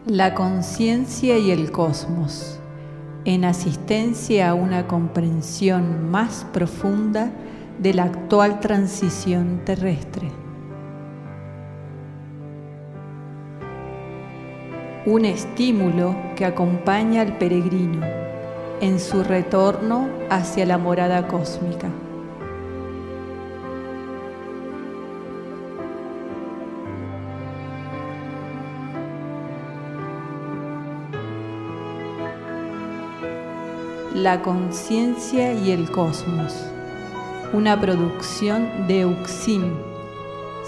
La conciencia y el cosmos, en asistencia a una comprensión más profunda de la actual transición terrestre. Un estímulo que acompaña al peregrino en su retorno hacia la morada cósmica. La conciencia y el cosmos, una producción de UXIM,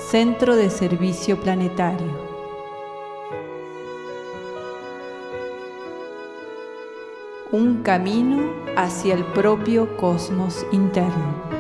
Centro de Servicio Planetario. Un camino hacia el propio cosmos interno.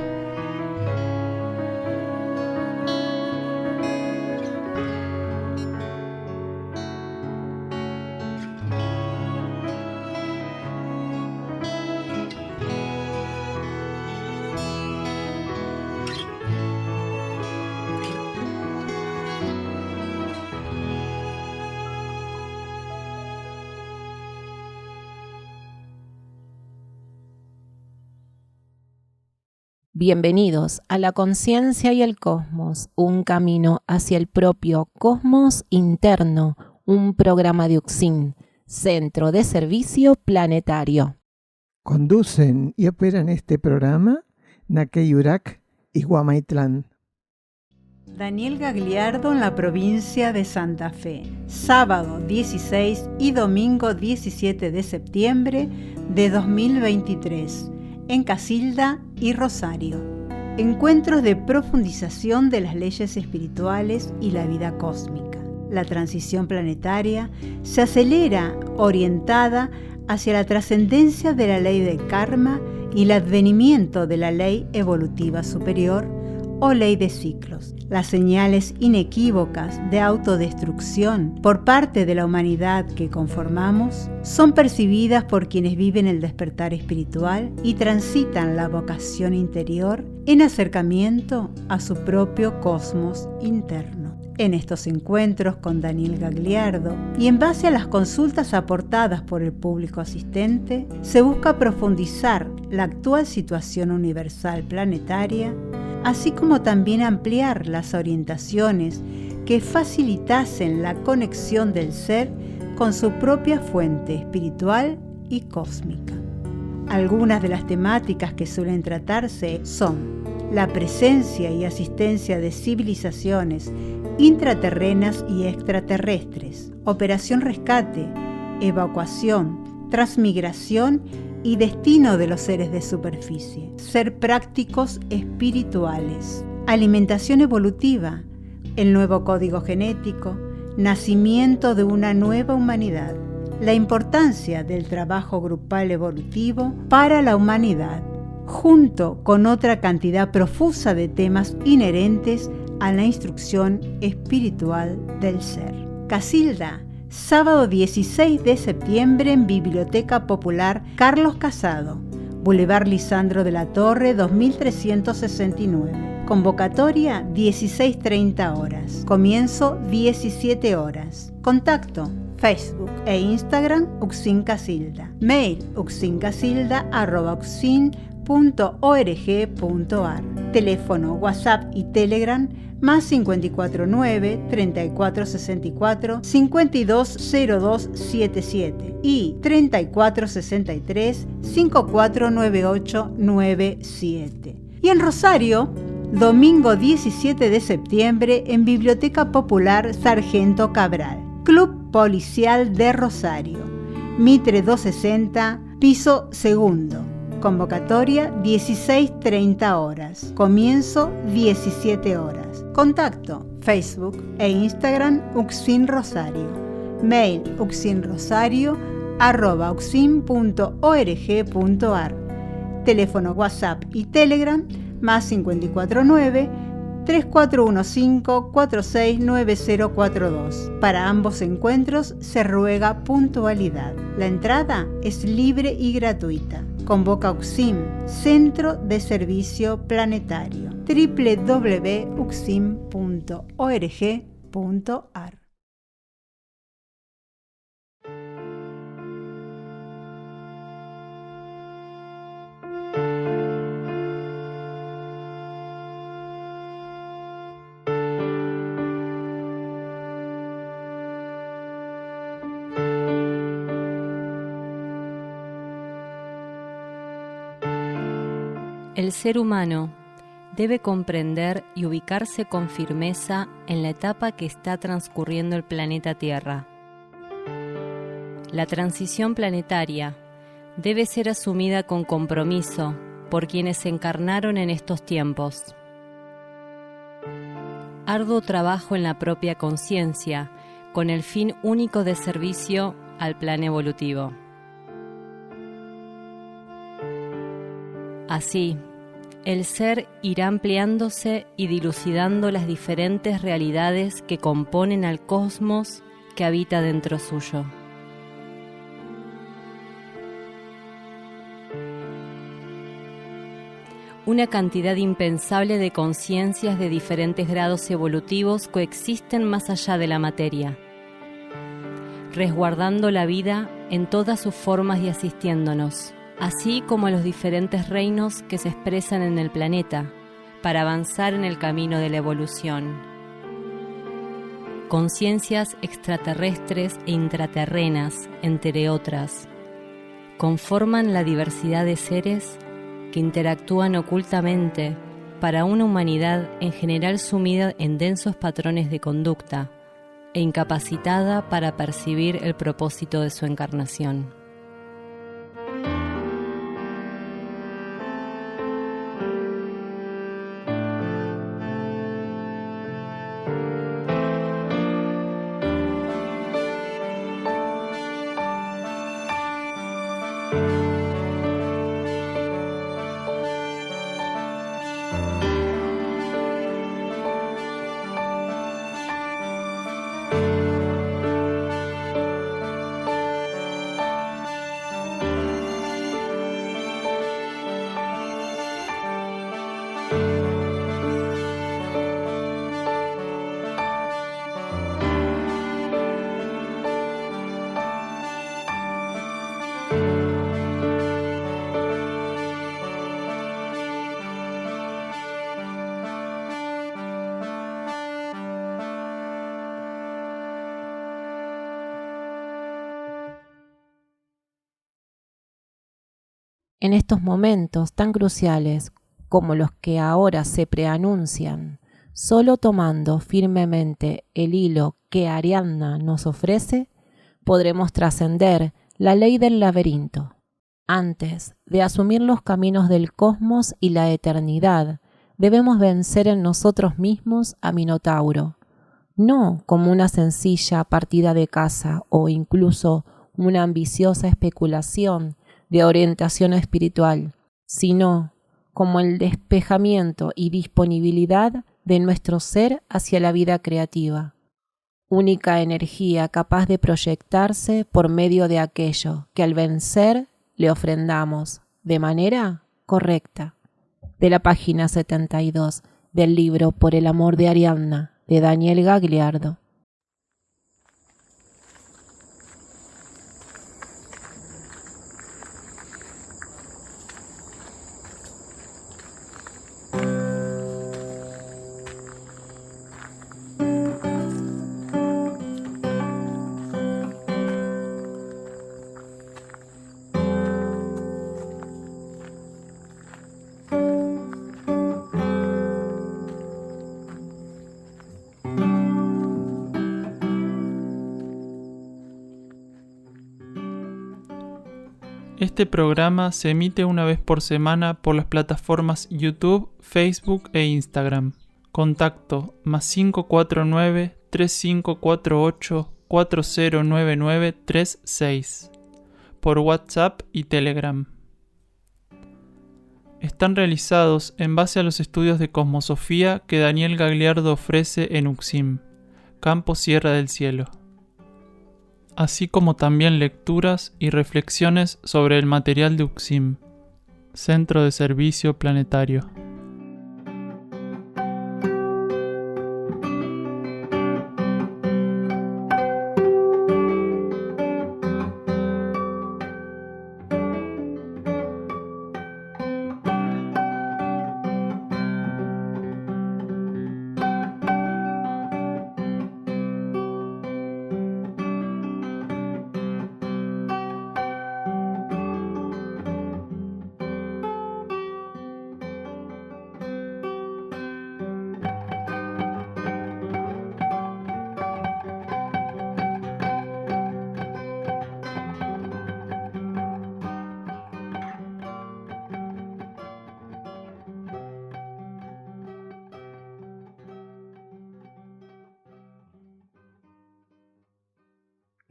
Bienvenidos a La Conciencia y el Cosmos, un camino hacia el propio cosmos interno, un programa de UXIN, Centro de Servicio Planetario. Conducen y operan este programa Naqueyurak y Guamaitlán. Daniel Gagliardo en la provincia de Santa Fe, sábado 16 y domingo 17 de septiembre de 2023. En Casilda y Rosario. Encuentros de profundización de las leyes espirituales y la vida cósmica. La transición planetaria se acelera orientada hacia la trascendencia de la ley del karma y el advenimiento de la ley evolutiva superior o ley de ciclos. Las señales inequívocas de autodestrucción por parte de la humanidad que conformamos son percibidas por quienes viven el despertar espiritual y transitan la vocación interior en acercamiento a su propio cosmos interno. En estos encuentros con Daniel Gagliardo y en base a las consultas aportadas por el público asistente, se busca profundizar la actual situación universal planetaria, así como también ampliar las orientaciones que facilitasen la conexión del ser con su propia fuente espiritual y cósmica. Algunas de las temáticas que suelen tratarse son la presencia y asistencia de civilizaciones intraterrenas y extraterrestres, operación rescate, evacuación, transmigración y destino de los seres de superficie, ser prácticos espirituales, alimentación evolutiva, el nuevo código genético, nacimiento de una nueva humanidad, la importancia del trabajo grupal evolutivo para la humanidad, junto con otra cantidad profusa de temas inherentes a la instrucción espiritual del ser. Casilda, sábado 16 de septiembre en Biblioteca Popular Carlos Casado, Boulevard Lisandro de la Torre 2369. Convocatoria 16:30 horas. Comienzo 17 horas. Contacto Facebook e Instagram UXIN Casilda. Mail uxincasilda@uxin.org.ar. Teléfono, WhatsApp y Telegram más 549 3464 520277 y 3463 549897. Y en Rosario, domingo 17 de septiembre en Biblioteca Popular Sargento Cabral, Club Policial de Rosario, Mitre 260, piso segundo. Convocatoria 16:30 horas. Comienzo 17 horas. Contacto Facebook e Instagram UXIN Rosario. Mail uxinrosario@uxin.org.ar. Teléfono, WhatsApp y Telegram más 549 3415 469042. Para ambos encuentros se ruega puntualidad. La entrada es libre y gratuita. Convoca UXIM, Centro de Servicio Planetario. www.uxim.org.ar El ser humano debe comprender y ubicarse con firmeza en la etapa que está transcurriendo el planeta Tierra. La transición planetaria debe ser asumida con compromiso por quienes encarnaron en estos tiempos. Arduo trabajo en la propia conciencia, con el fin único de servicio al plan evolutivo. Así, el ser irá ampliándose y dilucidando las diferentes realidades que componen al cosmos que habita dentro suyo. Una cantidad impensable de conciencias de diferentes grados evolutivos coexisten más allá de la materia, resguardando la vida en todas sus formas y asistiéndonos, así como a los diferentes reinos que se expresan en el planeta, para avanzar en el camino de la evolución. Conciencias extraterrestres e intraterrenas, entre otras, conforman la diversidad de seres que interactúan ocultamente para una humanidad en general sumida en densos patrones de conducta e incapacitada para percibir el propósito de su encarnación. En estos momentos tan cruciales como los que ahora se preanuncian, solo tomando firmemente el hilo que Ariadna nos ofrece, podremos trascender la ley del laberinto. Antes de asumir los caminos del cosmos y la eternidad, debemos vencer en nosotros mismos a Minotauro, no como una sencilla partida de caza o incluso una ambiciosa especulación de orientación espiritual, sino como el despejamiento y disponibilidad de nuestro ser hacia la vida creativa, única energía capaz de proyectarse por medio de aquello que al vencer le ofrendamos de manera correcta. De la página 72 del libro Por el amor de Ariadna, de Daniel Gagliardo. Este programa se emite una vez por semana por las plataformas YouTube, Facebook e Instagram. Contacto +549 3548 409936 por WhatsApp y Telegram. Están realizados en base a los estudios de cosmosofía que Daniel Gagliardo ofrece en UXIM, Campo Sierra del Cielo, así como también lecturas y reflexiones sobre el material de UXIM, Centro de Servicio Planetario.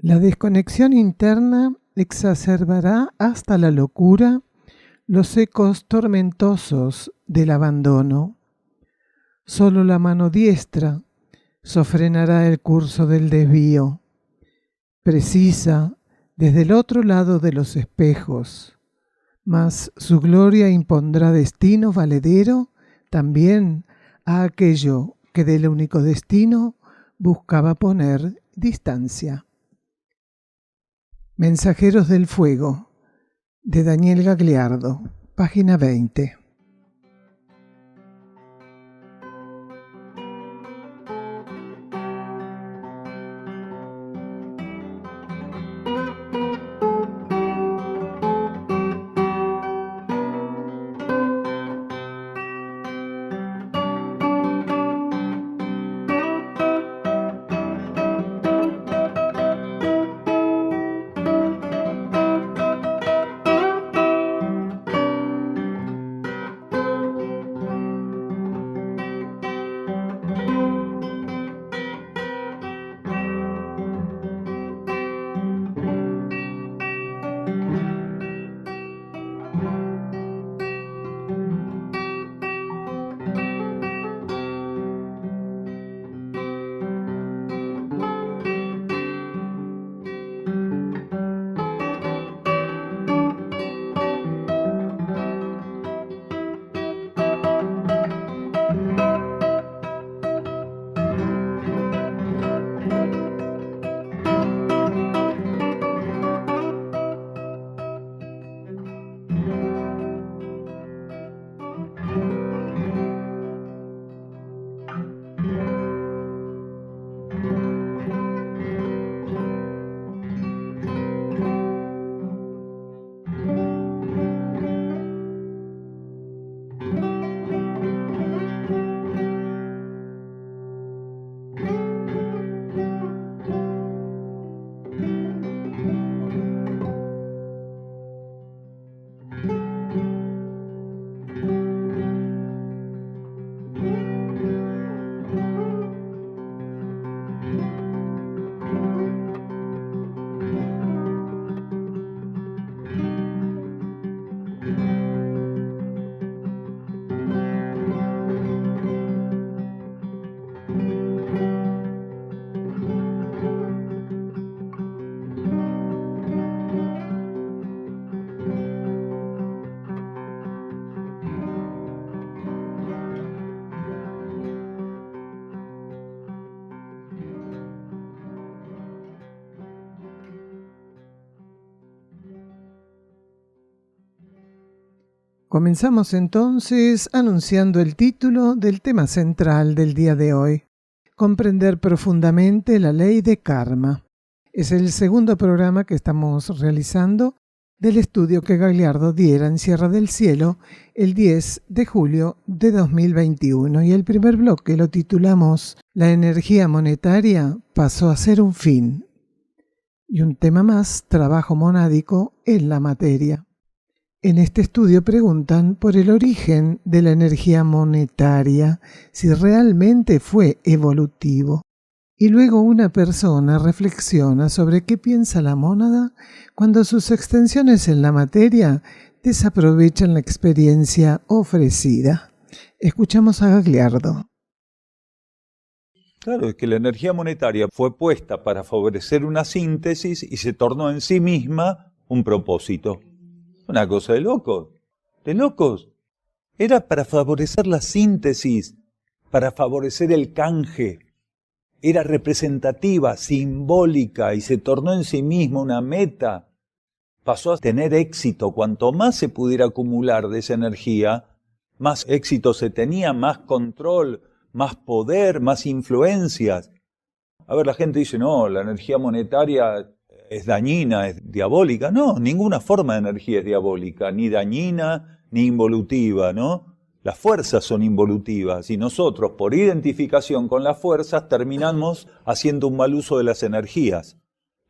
La desconexión interna exacerbará hasta la locura los ecos tormentosos del abandono. Solo la mano diestra sofrenará el curso del desvío. Precisa desde el otro lado de los espejos, mas su gloria impondrá destino valedero también a aquello que del único destino buscaba poner distancia. Mensajeros del Fuego, de Daniel Gagliardo, página 20. Comenzamos entonces anunciando el título del tema central del día de hoy: comprender profundamente la ley de karma. Es el segundo programa que estamos realizando del estudio que Gagliardo diera en Sierra del Cielo el 10 de julio de 2021, y el primer bloque lo titulamos La energía monetaria pasó a ser un fin, y un tema más: trabajo monádico en la materia. En este estudio preguntan por el origen de la energía monetaria, si realmente fue evolutivo. Y luego una persona reflexiona sobre qué piensa la mónada cuando sus extensiones en la materia desaprovechan la experiencia ofrecida. Escuchamos a Gagliardo. Claro, es que la energía monetaria fue puesta para favorecer una síntesis y se tornó en sí misma un propósito. Una cosa de locos, Era para favorecer la síntesis, para favorecer el canje. Era representativa, simbólica, y se tornó en sí misma una meta. Pasó a tener éxito. Cuanto más se pudiera acumular de esa energía, más éxito se tenía, más control, más poder, más influencias. A ver, la gente dice, no, la energía monetaria es dañina, es diabólica. No, ninguna forma de energía es diabólica, ni dañina, ni involutiva, ¿no? Las fuerzas son involutivas y nosotros, por identificación con las fuerzas, terminamos haciendo un mal uso de las energías.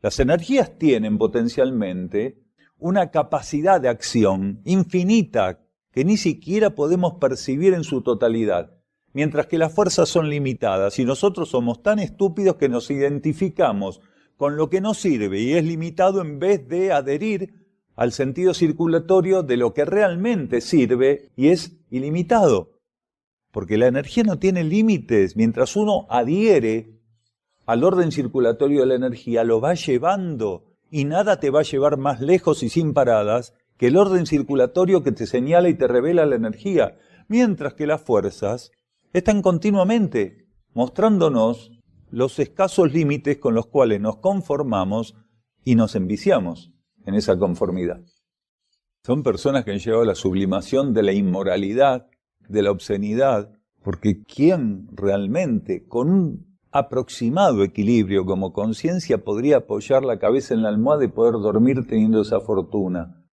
Las energías tienen potencialmente una capacidad de acción infinita que ni siquiera podemos percibir en su totalidad, mientras que las fuerzas son limitadas y nosotros somos tan estúpidos que nos identificamos con lo que no sirve y es limitado en vez de adherir al sentido circulatorio de lo que realmente sirve y es ilimitado. Porque la energía no tiene límites. Mientras uno adhiere al orden circulatorio de la energía, lo va llevando y nada te va a llevar más lejos y sin paradas que el orden circulatorio que te señala y te revela la energía. Mientras que las fuerzas están continuamente mostrándonos los escasos límites con los cuales nos conformamos y nos enviciamos en esa conformidad. Son personas que han llegado a la sublimación de la inmoralidad, de la obscenidad, porque ¿quién realmente con un aproximado equilibrio como conciencia podría apoyar la cabeza en la almohada y poder dormir teniendo esa fortuna?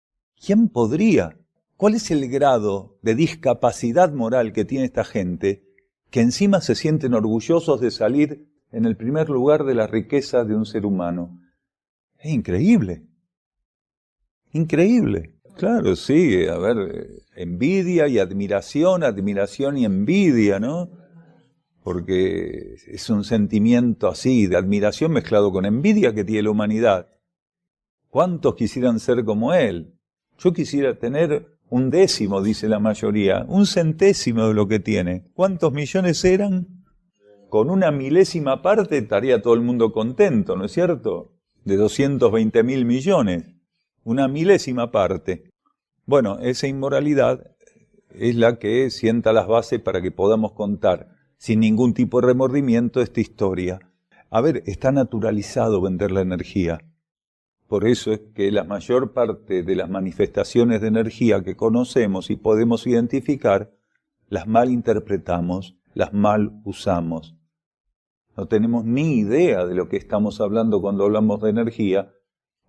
¿Quién podría? ¿Cuál es el grado de discapacidad moral que tiene esta gente que encima se sienten orgullosos de salir en el primer lugar de la riqueza de un ser humano? Es increíble. Increíble. Claro, sí, a ver, envidia y admiración y envidia, ¿no? Porque es un sentimiento así, de admiración mezclado con envidia que tiene la humanidad. ¿Cuántos quisieran ser como él? Yo quisiera tener 1/10, dice la mayoría, 1/100 de lo que tiene. ¿Cuántos millones eran? Con 1/1000 parte estaría todo el mundo contento, ¿no es cierto? De 220.000 millones. 1/1000 parte. Bueno, esa inmoralidad es la que sienta las bases para que podamos contar sin ningún tipo de remordimiento esta historia. A ver, está naturalizado vender la energía. Por eso es que la mayor parte de las manifestaciones de energía que conocemos y podemos identificar, las mal interpretamos, las mal usamos. No tenemos ni idea de lo que estamos hablando cuando hablamos de energía,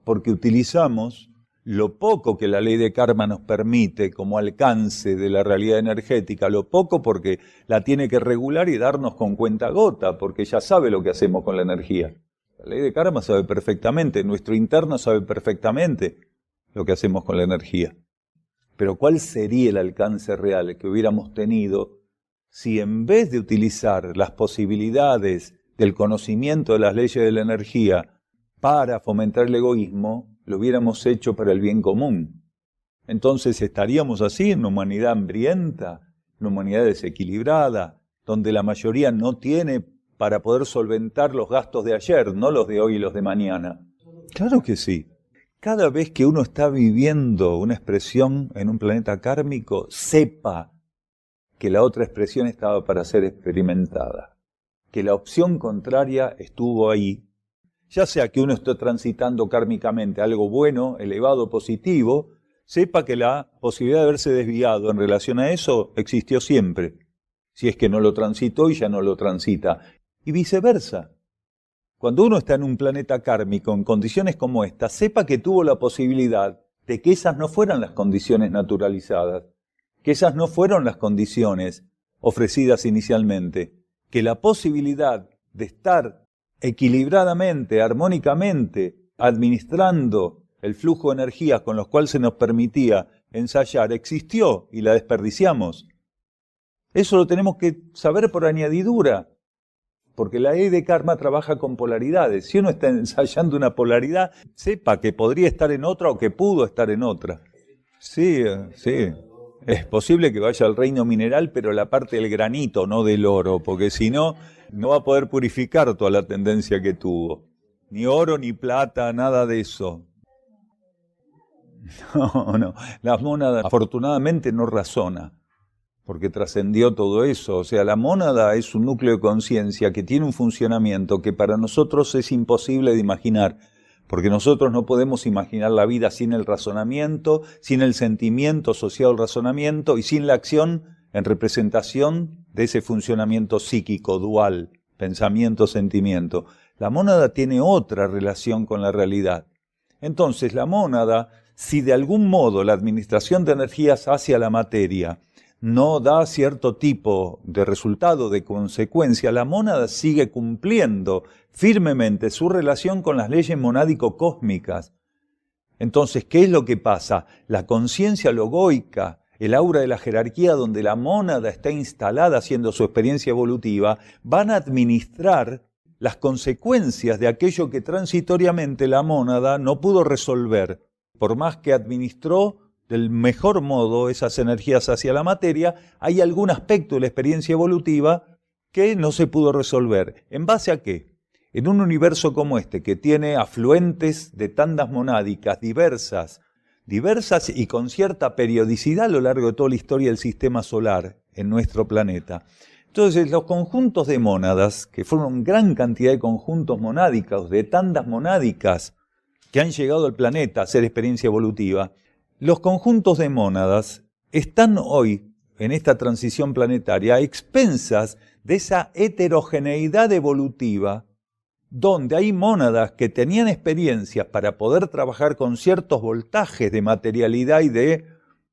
porque utilizamos lo poco que la ley de karma nos permite como alcance de la realidad energética, lo poco porque la tiene que regular y darnos con cuentagota, porque ya sabe lo que hacemos con la energía. La ley de karma sabe perfectamente, nuestro interno sabe perfectamente lo que hacemos con la energía. Pero ¿cuál sería el alcance real que hubiéramos tenido si en vez de utilizar las posibilidades del conocimiento de las leyes de la energía para fomentar el egoísmo, lo hubiéramos hecho para el bien común? Entonces estaríamos así en una humanidad hambrienta, en una humanidad desequilibrada, donde la mayoría no tiene para poder solventar los gastos de ayer, no los de hoy y los de mañana. Claro que sí. Cada vez que uno está viviendo una expresión en un planeta kármico, sepa que la otra expresión estaba para ser experimentada, que la opción contraria estuvo ahí, ya sea que uno esté transitando kármicamente algo bueno, elevado, positivo, sepa que la posibilidad de haberse desviado en relación a eso existió siempre, si es que no lo transitó y ya no lo transita. Y viceversa. Cuando uno está en un planeta kármico en condiciones como esta, sepa que tuvo la posibilidad de que esas no fueran las condiciones naturalizadas, que esas no fueron las condiciones ofrecidas inicialmente, que la posibilidad de estar equilibradamente, armónicamente, administrando el flujo de energías con los cuales se nos permitía ensayar, existió y la desperdiciamos. Eso lo tenemos que saber por añadidura, porque la ley de karma trabaja con polaridades. Si uno está ensayando una polaridad, sepa que podría estar en otra o que pudo estar en otra. Sí, sí. Es posible que vaya al reino mineral, pero la parte del granito, no del oro, porque si no, no va a poder purificar toda la tendencia que tuvo. Ni oro, ni plata, nada de eso. No. La mónada afortunadamente no razona, porque trascendió todo eso. O sea, la mónada es un núcleo de conciencia que tiene un funcionamiento que para nosotros es imposible de imaginar, porque nosotros no podemos imaginar la vida sin el razonamiento, sin el sentimiento asociado al razonamiento y sin la acción en representación de ese funcionamiento psíquico dual, pensamiento-sentimiento. La mónada tiene otra relación con la realidad. Entonces, la mónada, si de algún modo la administración de energías hacia la materia no da cierto tipo de resultado, de consecuencia, la mónada sigue cumpliendo firmemente su relación con las leyes monádico-cósmicas. Entonces, ¿qué es lo que pasa? La conciencia logoica, el aura de la jerarquía donde la mónada está instalada haciendo su experiencia evolutiva, van a administrar las consecuencias de aquello que transitoriamente la mónada no pudo resolver, por más que administró del mejor modo esas energías hacia la materia, hay algún aspecto de la experiencia evolutiva que no se pudo resolver. ¿En base a qué? En un universo como este, que tiene afluentes de tandas monádicas diversas y con cierta periodicidad a lo largo de toda la historia del sistema solar en nuestro planeta. Entonces, los conjuntos de mónadas, que forman gran cantidad de conjuntos monádicos, de tandas monádicas que han llegado al planeta a hacer experiencia evolutiva, los conjuntos de mónadas están hoy, en esta transición planetaria, a expensas de esa heterogeneidad evolutiva, donde hay mónadas que tenían experiencias para poder trabajar con ciertos voltajes de materialidad y de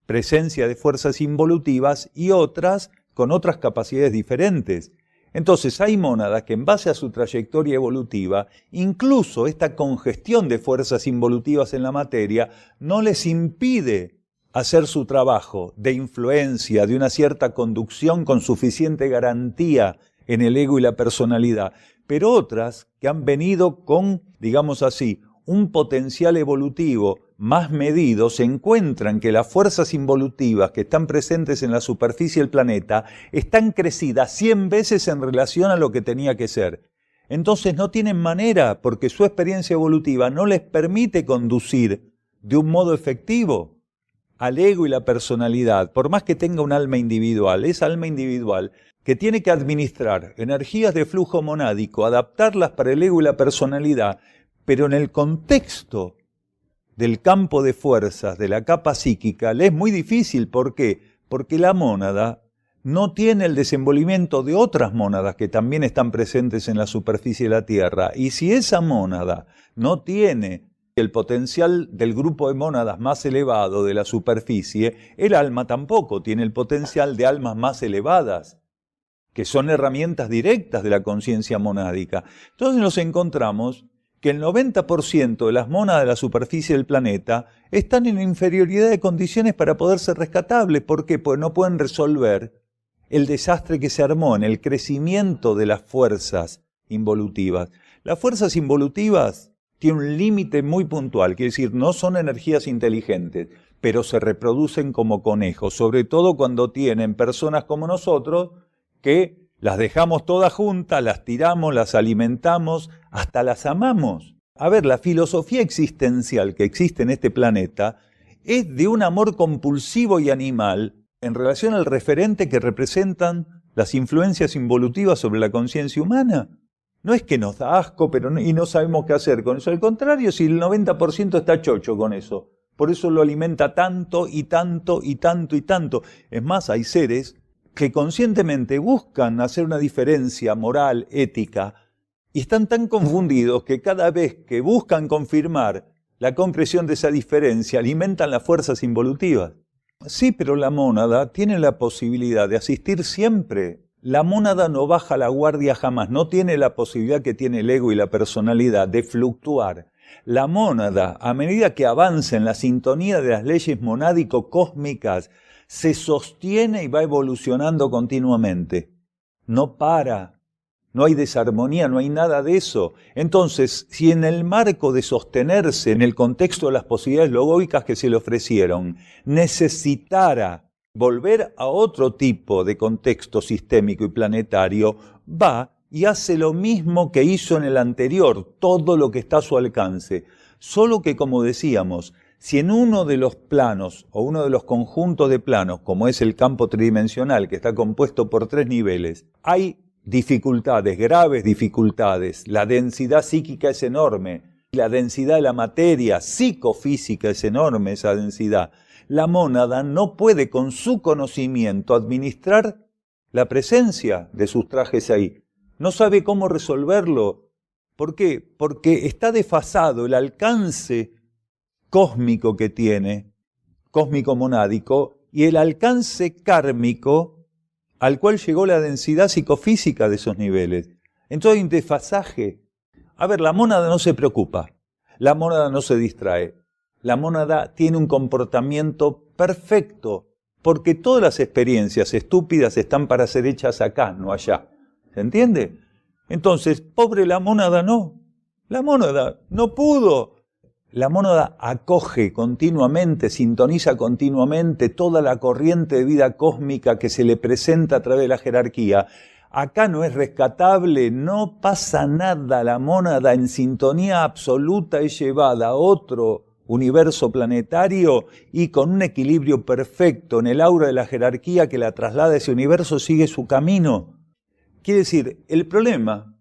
presencia de fuerzas involutivas, y otras con otras capacidades diferentes. Entonces hay mónadas que en base a su trayectoria evolutiva, incluso esta congestión de fuerzas involutivas en la materia no les impide hacer su trabajo de influencia, de una cierta conducción con suficiente garantía en el ego y la personalidad, pero otras que han venido con, digamos así, un potencial evolutivo más medido, se encuentran que las fuerzas involutivas que están presentes en la superficie del planeta están crecidas 100 veces en relación a lo que tenía que ser. Entonces no tienen manera, porque su experiencia evolutiva no les permite conducir de un modo efectivo al ego y la personalidad, por más que tenga un alma individual. Esa alma individual que tiene que administrar energías de flujo monádico, adaptarlas para el ego y la personalidad, pero en el contexto del campo de fuerzas, de la capa psíquica, le es muy difícil. ¿Por qué? Porque la mónada no tiene el desenvolvimiento de otras mónadas que también están presentes en la superficie de la Tierra. Y si esa mónada no tiene el potencial del grupo de mónadas más elevado de la superficie, el alma tampoco tiene el potencial de almas más elevadas, que son herramientas directas de la conciencia monádica. Entonces nos encontramos que el 90% de las mónadas de la superficie del planeta están en inferioridad de condiciones para poder ser rescatables. ¿Por qué? Porque no pueden resolver el desastre que se armó en el crecimiento de las fuerzas involutivas. Las fuerzas involutivas tienen un límite muy puntual, quiere decir, no son energías inteligentes, pero se reproducen como conejos, sobre todo cuando tienen personas como nosotros que las dejamos todas juntas, las tiramos, las alimentamos, hasta las amamos. A ver, la filosofía existencial que existe en este planeta es de un amor compulsivo y animal en relación al referente que representan las influencias involutivas sobre la conciencia humana. No es que nos da asco y no sabemos qué hacer con eso. Al contrario, si el 90% está chocho con eso. Por eso lo alimenta tanto y tanto y tanto y tanto. Es más, hay seres que conscientemente buscan hacer una diferencia moral, ética, y están tan confundidos que cada vez que buscan confirmar la concreción de esa diferencia, alimentan las fuerzas involutivas. Sí, pero la mónada tiene la posibilidad de asistir siempre. La mónada no baja la guardia jamás, no tiene la posibilidad que tiene el ego y la personalidad de fluctuar. La mónada, a medida que avanza en la sintonía de las leyes monádico-cósmicas, se sostiene y va evolucionando continuamente. No para, no hay desarmonía, no hay nada de eso. Entonces, si en el marco de sostenerse en el contexto de las posibilidades logóicas que se le ofrecieron, necesitara volver a otro tipo de contexto sistémico y planetario, va y hace lo mismo que hizo en el anterior, todo lo que está a su alcance. Solo que, como decíamos, si en uno de los planos o uno de los conjuntos de planos, como es el campo tridimensional, que está compuesto por 3 niveles, hay dificultades, graves dificultades, la densidad psíquica es enorme, la densidad de la materia psicofísica es enorme, esa densidad, la mónada no puede con su conocimiento administrar la presencia de sus trajes ahí. No sabe cómo resolverlo. ¿Por qué? Porque está desfasado el alcance cósmico que tiene, cósmico monádico, y el alcance kármico al cual llegó la densidad psicofísica de esos niveles. Entonces hay un desfasaje. A ver, la mónada no se preocupa, la mónada no se distrae, la mónada tiene un comportamiento perfecto, porque todas las experiencias estúpidas están para ser hechas acá, no allá. ¿Se entiende? Entonces, pobre la mónada no. La mónada no pudo. La mónada acoge continuamente, sintoniza continuamente toda la corriente de vida cósmica que se le presenta a través de la jerarquía. Acá no es rescatable, no pasa nada. La mónada en sintonía absoluta es llevada a otro universo planetario y con un equilibrio perfecto en el aura de la jerarquía que la traslada a ese universo, sigue su camino. Quiere decir, el problema,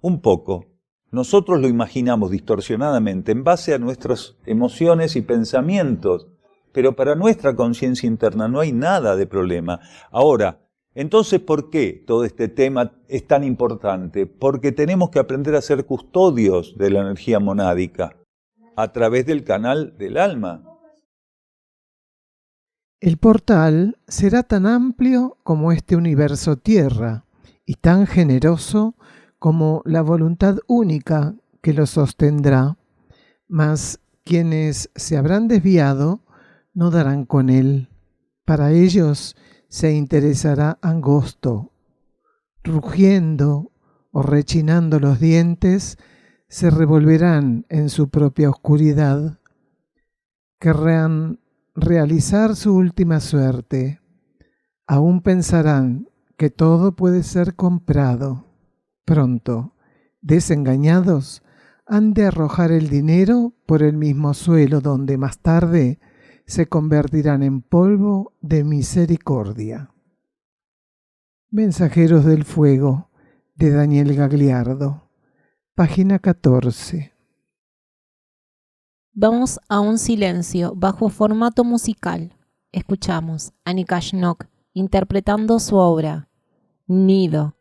un poco, nosotros lo imaginamos distorsionadamente en base a nuestras emociones y pensamientos, pero para nuestra conciencia interna no hay nada de problema. Ahora, entonces, ¿por qué todo este tema es tan importante? Porque tenemos que aprender a ser custodios de la energía monádica a través del canal del alma. El portal será tan amplio como este universo Tierra y tan generoso como la voluntad única que lo sostendrá, mas quienes se habrán desviado no darán con él. Para ellos se interesará angosto, rugiendo o rechinando los dientes, se revolverán en su propia oscuridad. Querrán realizar su última suerte. Aún pensarán que todo puede ser comprado. Pronto, desengañados, han de arrojar el dinero por el mismo suelo donde más tarde se convertirán en polvo de misericordia. Mensajeros del Fuego, de Daniel Gagliardo. Página 14. Vamos a un silencio bajo formato musical. Escuchamos a Annika Schnock interpretando su obra, Nido.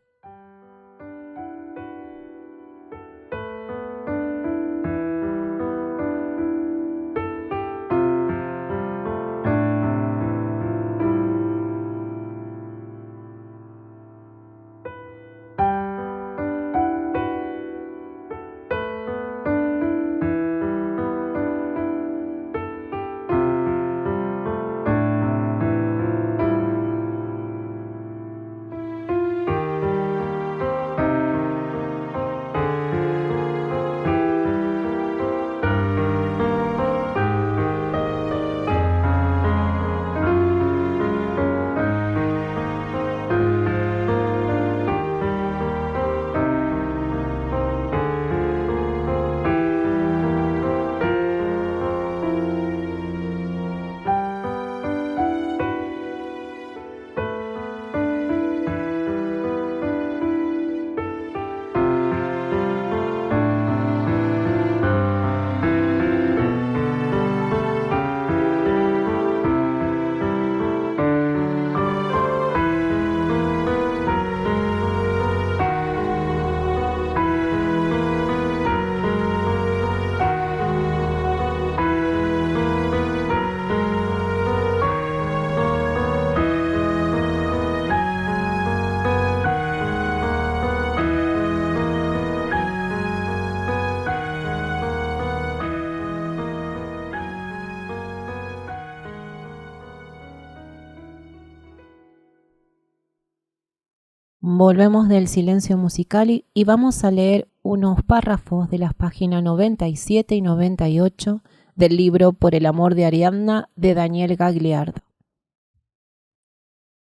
Volvemos del silencio musical y vamos a leer unos párrafos de las páginas 97 y 98 del libro Por el amor de Ariadna de Daniel Gagliardo.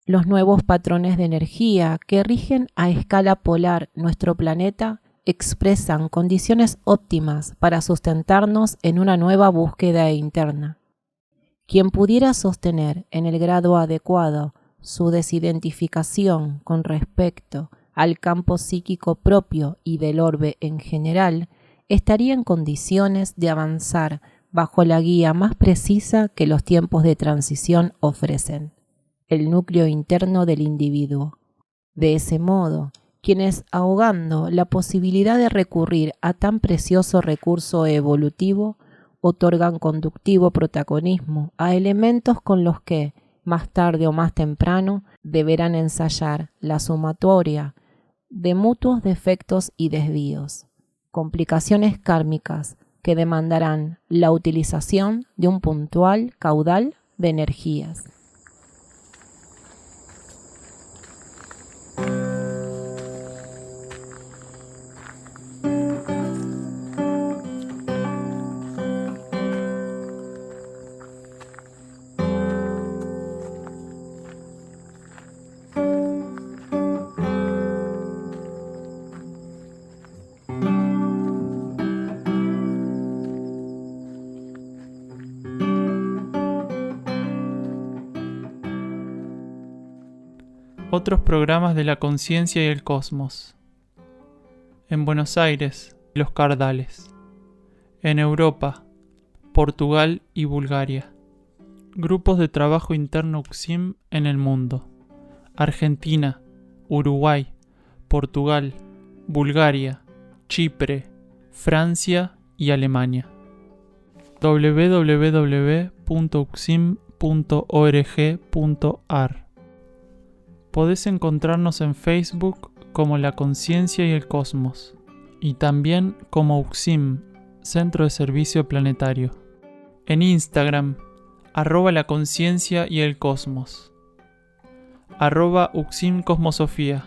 Los nuevos patrones de energía que rigen a escala polar nuestro planeta expresan condiciones óptimas para sustentarnos en una nueva búsqueda interna. Quien pudiera sostener en el grado adecuado su desidentificación con respecto al campo psíquico propio y del orbe en general, estaría en condiciones de avanzar bajo la guía más precisa que los tiempos de transición ofrecen, el núcleo interno del individuo. De ese modo, quienes, ahogando la posibilidad de recurrir a tan precioso recurso evolutivo, otorgan conductivo protagonismo a elementos con los que, más tarde o más temprano, deberán ensayar la sumatoria de mutuos defectos y desvíos, complicaciones kármicas que demandarán la utilización de un puntual caudal de energías. Otros programas de la conciencia y el cosmos. En Buenos Aires, Los Cardales. En Europa, Portugal y Bulgaria. Grupos de trabajo interno UCSIM en el mundo. Argentina, Uruguay, Portugal, Bulgaria, Chipre, Francia y Alemania. www.ucsim.org.ar. Podés encontrarnos en Facebook como La Conciencia y el Cosmos y también como UCSIM, Centro de Servicio Planetario. En Instagram, @La Conciencia y el Cosmos, @UCSIM Cosmosofía,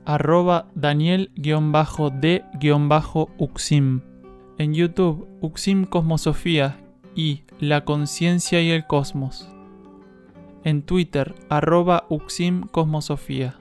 @Daniel_D_UCSIM. En YouTube, UCSIM Cosmosofía y La Conciencia y el Cosmos. En Twitter, @UCSIM Cosmosofía.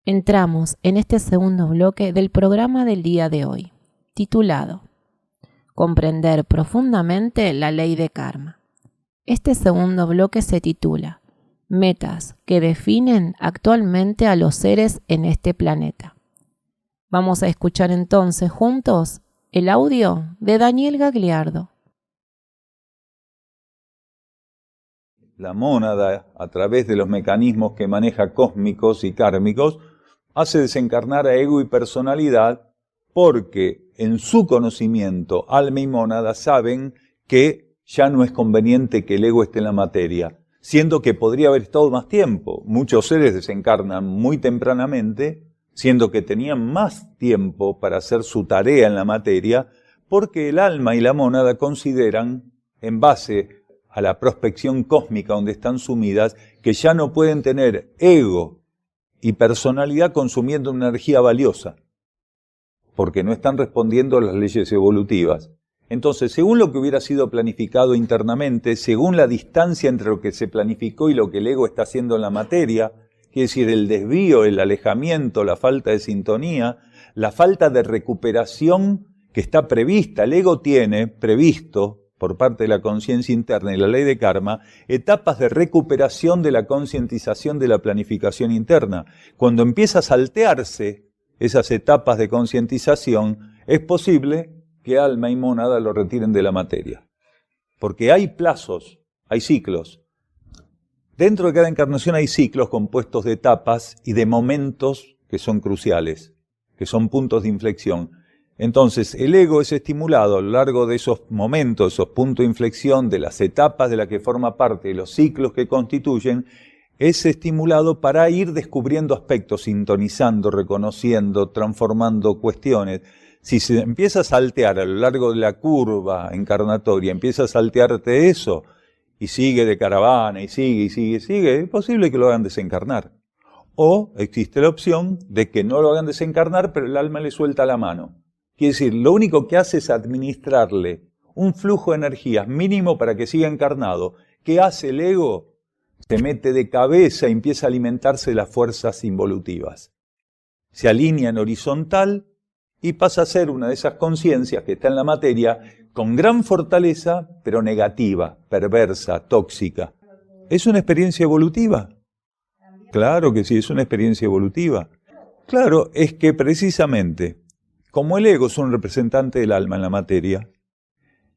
Entramos en este segundo bloque del programa del día de hoy, titulado Comprender profundamente la ley de karma. Este segundo bloque se titula Metas que definen actualmente a los seres en este planeta. Vamos a escuchar entonces juntos el audio de Daniel Gagliardo. La mónada, a través de los mecanismos que maneja cósmicos y kármicos, hace desencarnar a ego y personalidad porque en su conocimiento, alma y mónada saben que ya no es conveniente que el ego esté en la materia, siendo que podría haber estado más tiempo. Muchos seres desencarnan muy tempranamente, siendo que tenían más tiempo para hacer su tarea en la materia, porque el alma y la mónada consideran, en base a la prospección cósmica donde están sumidas, que ya no pueden tener ego y personalidad consumiendo una energía valiosa, porque no están respondiendo a las leyes evolutivas. Entonces, según lo que hubiera sido planificado internamente, según la distancia entre lo que se planificó y lo que el ego está haciendo en la materia, quiere decir el desvío, el alejamiento, la falta de sintonía, la falta de recuperación que está prevista. El ego tiene previsto, por parte de la conciencia interna y la ley de karma, etapas de recuperación de la concientización de la planificación interna. Cuando empieza a saltearse esas etapas de concientización, es posible que alma y mónada lo retiren de la materia. Porque hay plazos, hay ciclos. Dentro de cada encarnación hay ciclos compuestos de etapas y de momentos que son cruciales, que son puntos de inflexión. Entonces, el ego es estimulado a lo largo de esos momentos, esos puntos de inflexión, de las etapas de las que forma parte, de los ciclos que constituyen, es estimulado para ir descubriendo aspectos, sintonizando, reconociendo, transformando cuestiones. Si se empieza a saltear a lo largo de la curva encarnatoria, empieza a saltearte eso, y sigue de caravana, y sigue, es posible que lo hagan desencarnar. O existe la opción de que no lo hagan desencarnar, pero el alma le suelta la mano. Quiere decir, lo único que hace es administrarle un flujo de energías mínimo para que siga encarnado. ¿Qué hace el ego? Se mete de cabeza y empieza a alimentarse de las fuerzas involutivas. Se alinea en horizontal y pasa a ser una de esas conciencias que está en la materia con gran fortaleza, pero negativa, perversa, tóxica. ¿Es una experiencia evolutiva? Claro que sí, es una experiencia evolutiva. Claro, es que precisamente, como el ego es un representante del alma en la materia,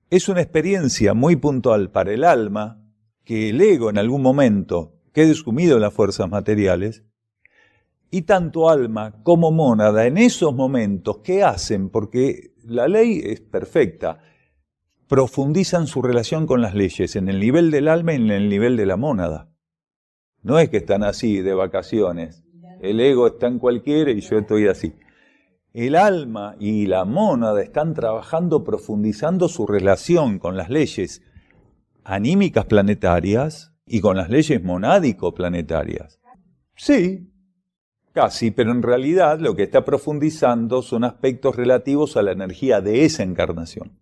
es una experiencia muy puntual para el alma que el ego en algún momento quede sumido en las fuerzas materiales, y tanto alma como mónada en esos momentos, ¿qué hacen? Porque la ley es perfecta, profundizan su relación con las leyes en el nivel del alma y en el nivel de la mónada. No es que están así de vacaciones, el ego está en cualquiera y yo estoy así. El alma y la mónada están trabajando, profundizando su relación con las leyes anímicas planetarias y con las leyes monádico-planetarias. Sí, Casi, pero en realidad lo que está profundizando son aspectos relativos a la energía de esa encarnación.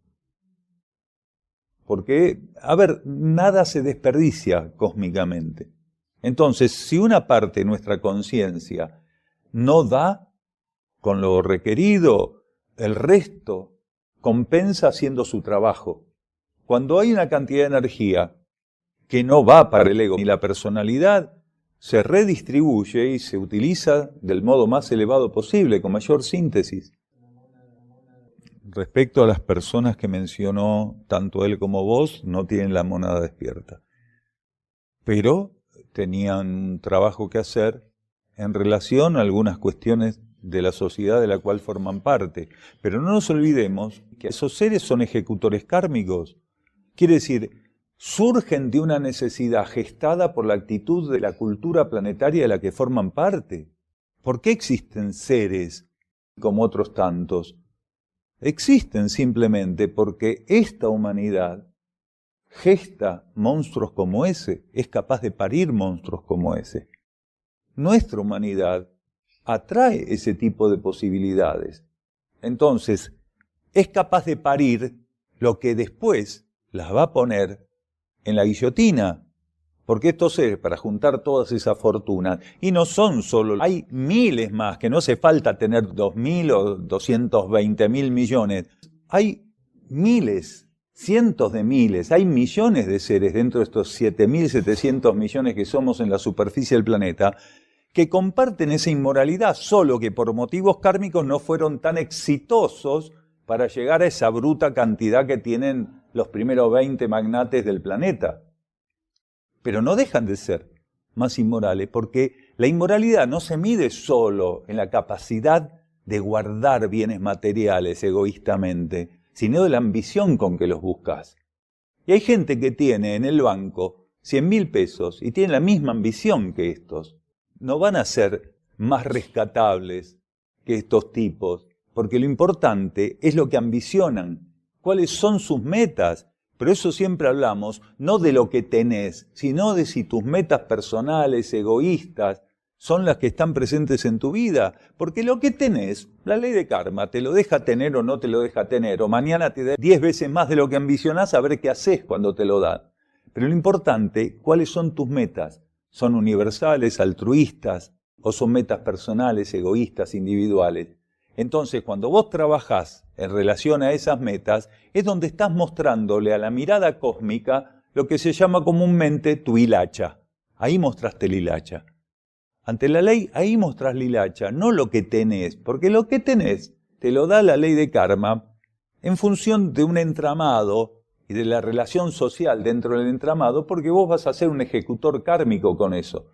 Porque, a ver, nada se desperdicia cósmicamente. Entonces, si una parte de nuestra conciencia no da con lo requerido, el resto compensa haciendo su trabajo. Cuando hay una cantidad de energía que no va para el ego ni la personalidad, se redistribuye y se utiliza del modo más elevado posible, con mayor síntesis. Respecto a las personas que mencionó tanto él como vos, no tienen la mónada despierta. Pero tenían un trabajo que hacer en relación a algunas cuestiones de la sociedad de la cual forman parte. Pero no nos olvidemos que esos seres son ejecutores kármicos. Quiere decir, surgen de una necesidad gestada por la actitud de la cultura planetaria de la que forman parte. ¿Por qué existen seres como otros tantos? Existen simplemente porque esta humanidad gesta monstruos como ese, es capaz de parir monstruos como ese. Nuestra humanidad atrae ese tipo de posibilidades. Entonces, es capaz de parir lo que después las va a poner en la guillotina, porque estos seres, para juntar todas esas fortunas, y no son solo, hay miles más, que no hace falta tener 2.000 o 220.000 millones, hay miles, cientos de miles, hay millones de seres dentro de estos 7.700 millones que somos en la superficie del planeta, que comparten esa inmoralidad, solo que por motivos kármicos no fueron tan exitosos para llegar a esa bruta cantidad que tienen los primeros 20 magnates del planeta. Pero no dejan de ser más inmorales, porque la inmoralidad no se mide solo en la capacidad de guardar bienes materiales egoístamente, sino de la ambición con que los buscas. Y hay gente que tiene en el banco 100.000 pesos y tiene la misma ambición que estos. No van a ser más rescatables que estos tipos, porque lo importante es lo que ambicionan, cuáles son sus metas. Pero eso siempre hablamos, no de lo que tenés, sino de si tus metas personales, egoístas, son las que están presentes en tu vida. Porque lo que tenés, la ley de karma, te lo deja tener o no te lo deja tener, o mañana te da 10 veces más de lo que ambicionás, a ver qué haces cuando te lo da. Pero lo importante, ¿cuáles son tus metas? ¿Son universales, altruistas, o son metas personales, egoístas, individuales? Entonces, cuando vos trabajás en relación a esas metas, es donde estás mostrándole a la mirada cósmica lo que se llama comúnmente tu hilacha. Ahí mostraste el hilacha. Ante la ley, ahí mostrás la hilacha, no lo que tenés, porque lo que tenés te lo da la ley de karma en función de un entramado y de la relación social dentro del entramado, porque vos vas a ser un ejecutor kármico con eso.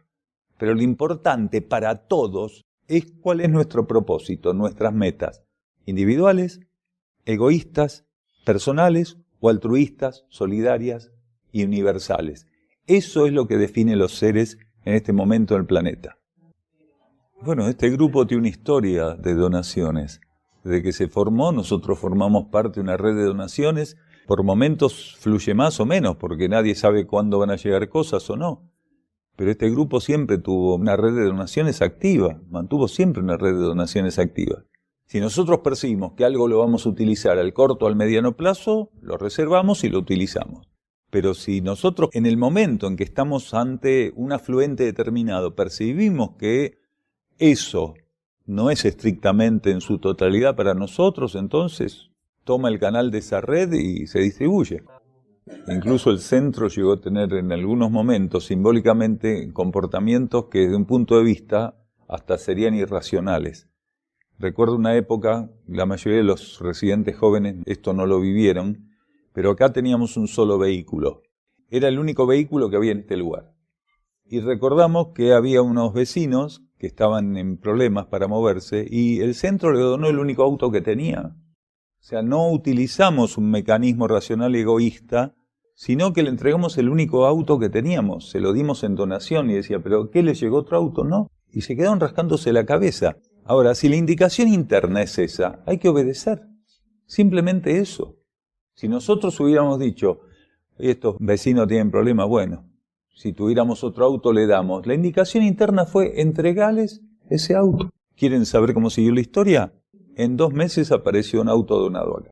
Pero lo importante para todos es cuál es nuestro propósito, nuestras metas, individuales, egoístas, personales o altruistas, solidarias y universales. Eso es lo que define los seres en este momento del planeta. Bueno, este grupo tiene una historia de donaciones. Desde que se formó, nosotros formamos parte de una red de donaciones. Por momentos fluye más o menos, porque nadie sabe cuándo van a llegar cosas o no. Pero este grupo siempre tuvo una red de donaciones activa, mantuvo siempre una red de donaciones activa. Si nosotros percibimos que algo lo vamos a utilizar al corto o al mediano plazo, lo reservamos y lo utilizamos. Pero si nosotros en el momento en que estamos ante un afluente determinado percibimos que eso no es estrictamente en su totalidad para nosotros, entonces toma el canal de esa red y se distribuye. Incluso el centro llegó a tener en algunos momentos simbólicamente comportamientos que desde un punto de vista hasta serían irracionales. Recuerdo una época, la mayoría de los residentes jóvenes esto no lo vivieron, pero acá teníamos un solo vehículo. Era el único vehículo que había en este lugar. Y recordamos que había unos vecinos que estaban en problemas para moverse y el centro le donó el único auto que tenía. O sea, no utilizamos un mecanismo racional egoísta, sino que le entregamos el único auto que teníamos, se lo dimos en donación y decía, ¿pero qué le llegó otro auto? No, y se quedaron rascándose la cabeza. Ahora, si la indicación interna es esa, hay que obedecer, simplemente eso. Si nosotros hubiéramos dicho, estos vecinos tienen problemas, bueno, si tuviéramos otro auto le damos. La indicación interna fue entregarles ese auto. ¿Quieren saber cómo siguió la historia? En 2 meses apareció un auto donado acá.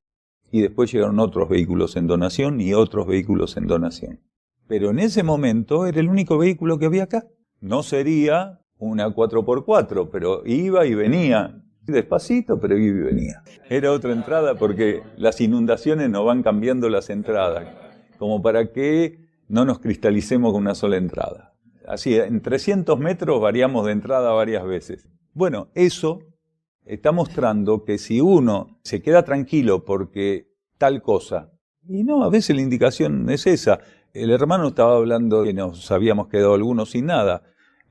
Y después llegaron otros vehículos en donación y otros vehículos en donación. Pero en ese momento era el único vehículo que había acá. No sería una 4x4, pero iba y venía. Despacito, pero iba y venía. Era otra entrada porque las inundaciones nos van cambiando las entradas, como para que no nos cristalicemos con una sola entrada. Así, en 300 metros variamos de entrada varias veces. Bueno, eso está mostrando que si uno se queda tranquilo porque tal cosa, y no, a veces la indicación es esa. El hermano estaba hablando que nos habíamos quedado algunos sin nada.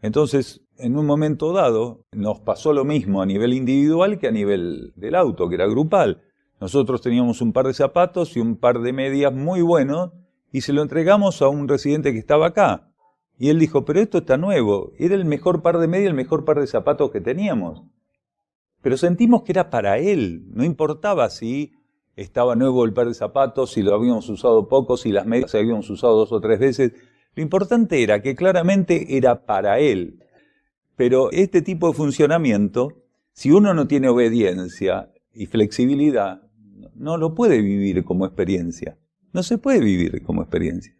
Entonces, en un momento dado, nos pasó lo mismo a nivel individual que a nivel del auto, que era grupal. Nosotros teníamos un par de zapatos y un par de medias muy buenos y se lo entregamos a un residente que estaba acá. Y él dijo, pero esto está nuevo. Era el mejor par de medias, el mejor par de zapatos que teníamos. Pero sentimos que era para él. No importaba si estaba nuevo el par de zapatos, si lo habíamos usado poco, si las medias se habíamos usado 2 o 3 veces. Lo importante era que claramente era para él. Pero este tipo de funcionamiento, si uno no tiene obediencia y flexibilidad, no lo puede vivir como experiencia. No se puede vivir como experiencia.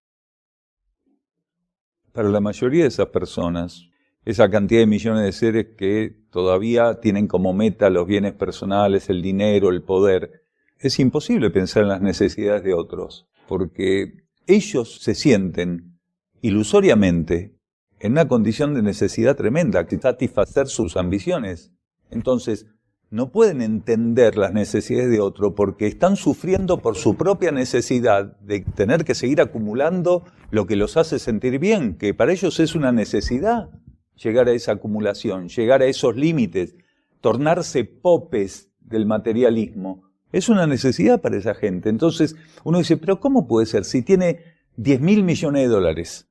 Para la mayoría de esas personas, esa cantidad de millones de seres que todavía tienen como meta los bienes personales, el dinero, el poder, es imposible pensar en las necesidades de otros, porque ellos se sienten ilusoriamente en una condición de necesidad tremenda, que satisfacer sus ambiciones. Entonces, no pueden entender las necesidades de otro porque están sufriendo por su propia necesidad de tener que seguir acumulando lo que los hace sentir bien, que para ellos es una necesidad llegar a esa acumulación, llegar a esos límites, tornarse popes del materialismo. Es una necesidad para esa gente. Entonces, uno dice, pero ¿cómo puede ser? Si tiene 10.000 millones de dólares,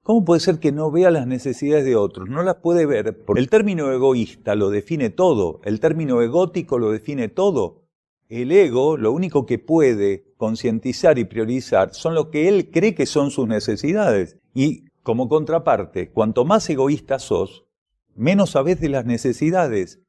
¿cómo puede ser que no vea las necesidades de otros? No las puede ver, porque el término egoísta lo define todo, el término egótico lo define todo. El ego, lo único que puede concientizar y priorizar son lo que él cree que son sus necesidades. Y como contraparte, cuanto más egoísta sos, menos sabés de las necesidades,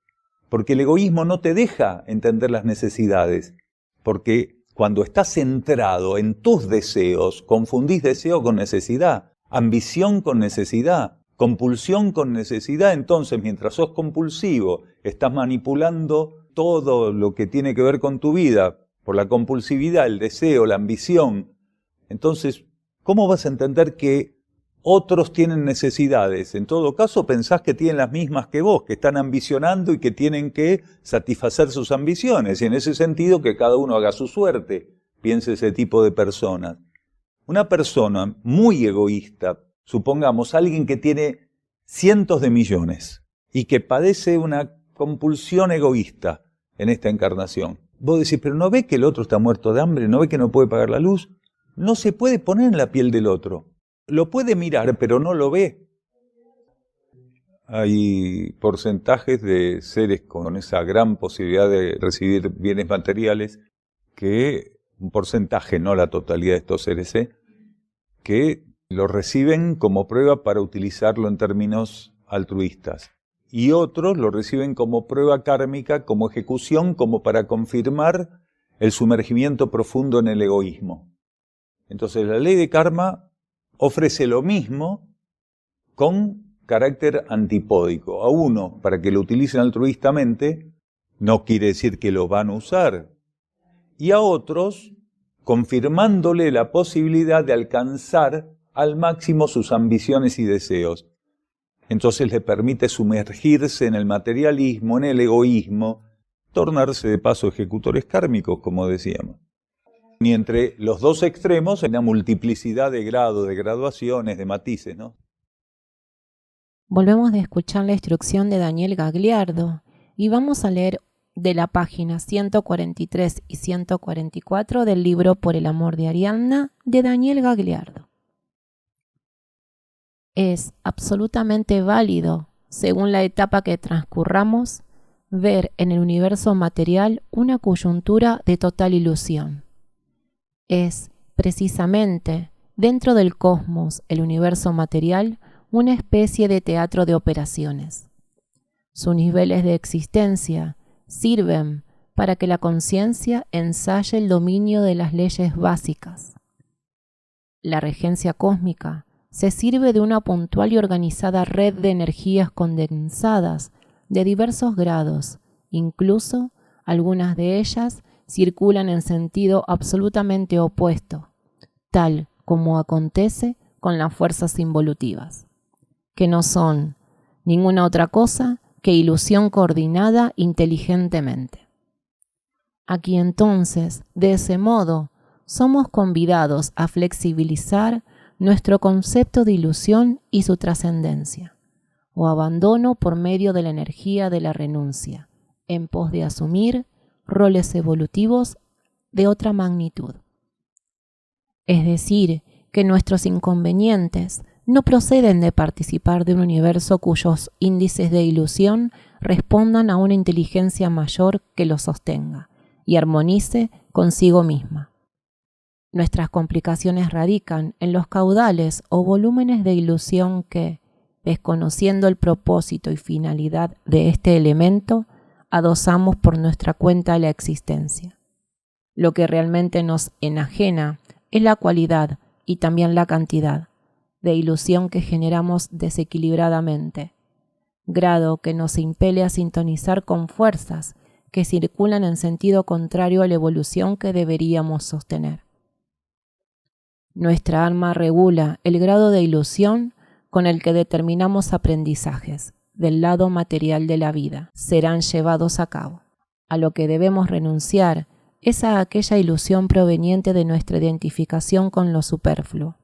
porque el egoísmo no te deja entender las necesidades, porque cuando estás centrado en tus deseos, confundís deseo con necesidad. Ambición con necesidad, compulsión con necesidad. Entonces, mientras sos compulsivo, estás manipulando todo lo que tiene que ver con tu vida por la compulsividad, el deseo, la ambición. Entonces, ¿cómo vas a entender que otros tienen necesidades? En todo caso, pensás que tienen las mismas que vos, que están ambicionando y que tienen que satisfacer sus ambiciones. Y en ese sentido, que cada uno haga su suerte, piense ese tipo de personas. Una persona muy egoísta, supongamos alguien que tiene cientos de millones y que padece una compulsión egoísta en esta encarnación. Vos decís, pero ¿no ve que el otro está muerto de hambre? ¿No ve que no puede pagar la luz? No se puede poner en la piel del otro. Lo puede mirar, pero no lo ve. Hay porcentajes de seres con esa gran posibilidad de recibir bienes materiales que un porcentaje, no la totalidad de estos seres, que lo reciben como prueba para utilizarlo en términos altruistas. Y otros lo reciben como prueba kármica, como ejecución, como para confirmar el sumergimiento profundo en el egoísmo. Entonces la ley de karma ofrece lo mismo con carácter antipódico. A uno, para que lo utilicen altruistamente, no quiere decir que lo van a usar. Y a otros, confirmándole la posibilidad de alcanzar al máximo sus ambiciones y deseos. Entonces le permite sumergirse en el materialismo, en el egoísmo, tornarse de paso ejecutores kármicos, como decíamos. Y entre los dos extremos hay una multiplicidad de grados, de graduaciones, de matices, ¿no? Volvemos de escuchar la instrucción de Daniel Gagliardo y vamos a leer de la página 143 y 144 del libro Por el amor de Ariadna de Daniel Gagliardo. Es absolutamente válido, según la etapa que transcurramos, ver en el universo material una coyuntura de total ilusión. Es precisamente dentro del cosmos, el universo material, una especie de teatro de operaciones. Sus niveles de existencia sirven para que la conciencia ensaye el dominio de las leyes básicas. La regencia cósmica se sirve de una puntual y organizada red de energías condensadas de diversos grados, incluso algunas de ellas circulan en sentido absolutamente opuesto, tal como acontece con las fuerzas involutivas, que no son ninguna otra cosa que ilusión coordinada inteligentemente. Aquí entonces, de ese modo, somos convidados a flexibilizar nuestro concepto de ilusión y su trascendencia, o abandono por medio de la energía de la renuncia, en pos de asumir roles evolutivos de otra magnitud. Es decir, que nuestros inconvenientes no proceden de participar de un universo cuyos índices de ilusión respondan a una inteligencia mayor que los sostenga y armonice consigo misma. Nuestras complicaciones radican en los caudales o volúmenes de ilusión que, desconociendo el propósito y finalidad de este elemento, adosamos por nuestra cuenta a la existencia. Lo que realmente nos enajena es la cualidad y también la cantidad de ilusión que generamos desequilibradamente, grado que nos impele a sintonizar con fuerzas que circulan en sentido contrario a la evolución que deberíamos sostener. Nuestra alma regula el grado de ilusión con el que determinamos aprendizajes del lado material de la vida serán llevados a cabo. A lo que debemos renunciar es a aquella ilusión proveniente de nuestra identificación con lo superfluo,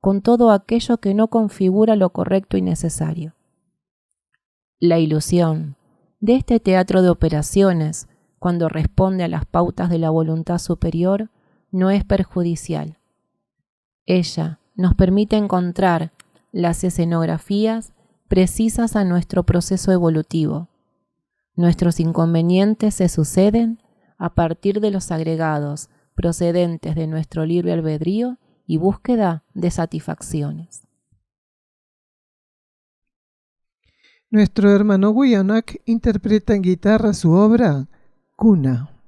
con todo aquello que no configura lo correcto y necesario. La ilusión de este teatro de operaciones, cuando responde a las pautas de la voluntad superior, no es perjudicial. Ella nos permite encontrar las escenografías precisas a nuestro proceso evolutivo. Nuestros inconvenientes se suceden a partir de los agregados procedentes de nuestro libre albedrío y búsqueda de satisfacciones. Nuestro hermano Guyanak interpreta en guitarra su obra Cuna.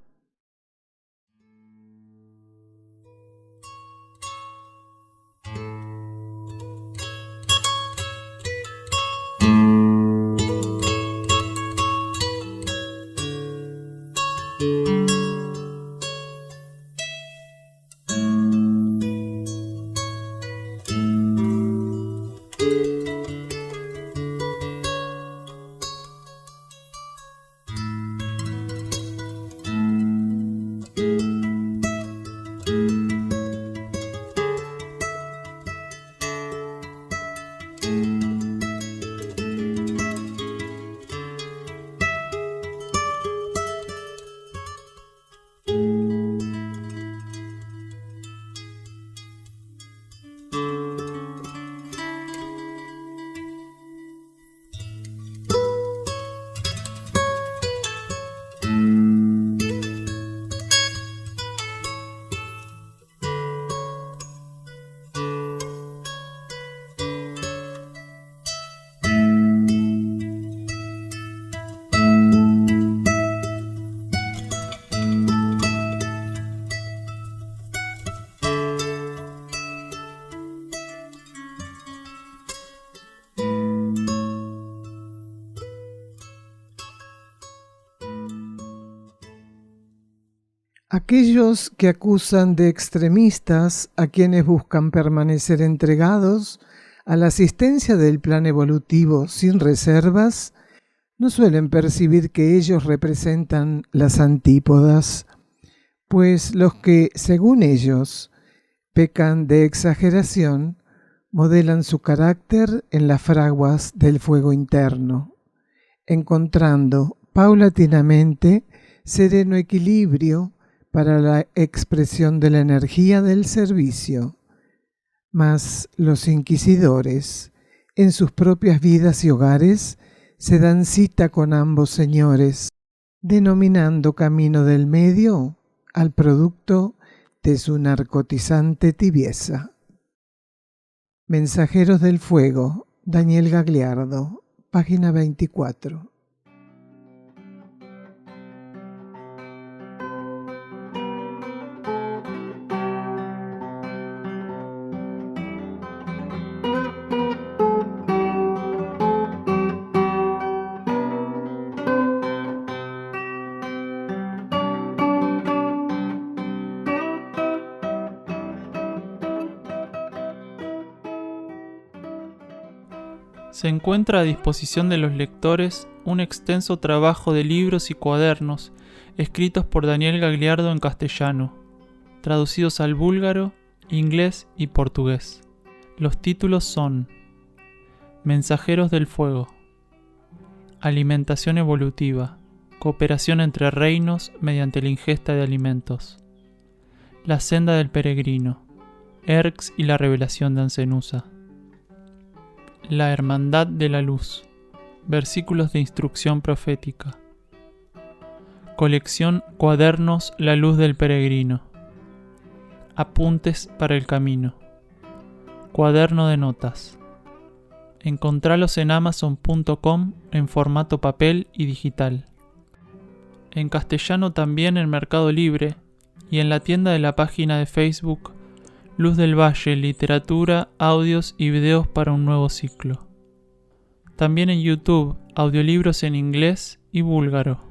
Aquellos que acusan de extremistas a quienes buscan permanecer entregados a la asistencia del plan evolutivo sin reservas, no suelen percibir que ellos representan las antípodas, pues los que, según ellos, pecan de exageración, modelan su carácter en las fraguas del fuego interno, encontrando paulatinamente sereno equilibrio para la expresión de la energía del servicio. Mas los inquisidores, en sus propias vidas y hogares, se dan cita con ambos señores, denominando camino del medio al producto de su narcotizante tibieza. Mensajeros del Fuego, Daniel Gagliardo, página 24. Se encuentra a disposición de los lectores un extenso trabajo de libros y cuadernos escritos por Daniel Gagliardo en castellano, traducidos al búlgaro, inglés y portugués. Los títulos son Mensajeros del Fuego, Alimentación Evolutiva, Cooperación entre reinos mediante la ingesta de alimentos, La Senda del Peregrino, Erx y la Revelación de Ancenusa, La Hermandad de la Luz, Versículos de Instrucción Profética, Colección Cuadernos La Luz del Peregrino, Apuntes para el Camino, Cuaderno de Notas. Encontralos en amazon.com en formato papel y digital. En castellano también en Mercado Libre y en la tienda de la página de Facebook Luz del Valle, literatura, audios y videos para un nuevo ciclo. También en YouTube, audiolibros en inglés y búlgaro.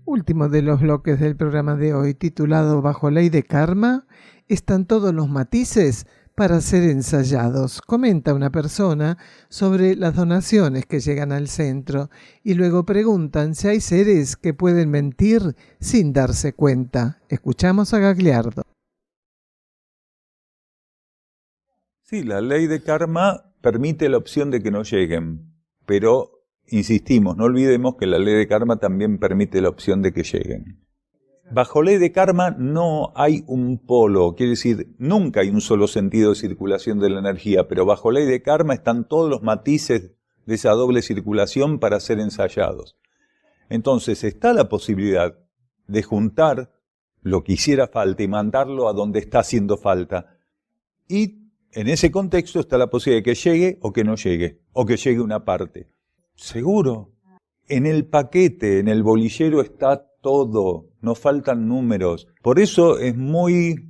Último de los bloques del programa de hoy, titulado Bajo Ley de Karma, están todos los matices para ser ensayados. Comenta una persona sobre las donaciones que llegan al centro y luego preguntan si hay seres que pueden mentir sin darse cuenta. Escuchamos a Gagliardo. Sí, la ley de karma permite la opción de que no lleguen, pero insistimos, no olvidemos que la ley de karma también permite la opción de que lleguen. Bajo ley de karma no hay un polo, quiere decir, nunca hay un solo sentido de circulación de la energía, pero bajo ley de karma están todos los matices de esa doble circulación para ser ensayados. Entonces está la posibilidad de juntar lo que hiciera falta y mandarlo a donde está haciendo falta. Y en ese contexto está la posibilidad de que llegue o que no llegue, o que llegue una parte. Seguro. En el paquete, en el bolillero está todo, no faltan números. Por eso es muy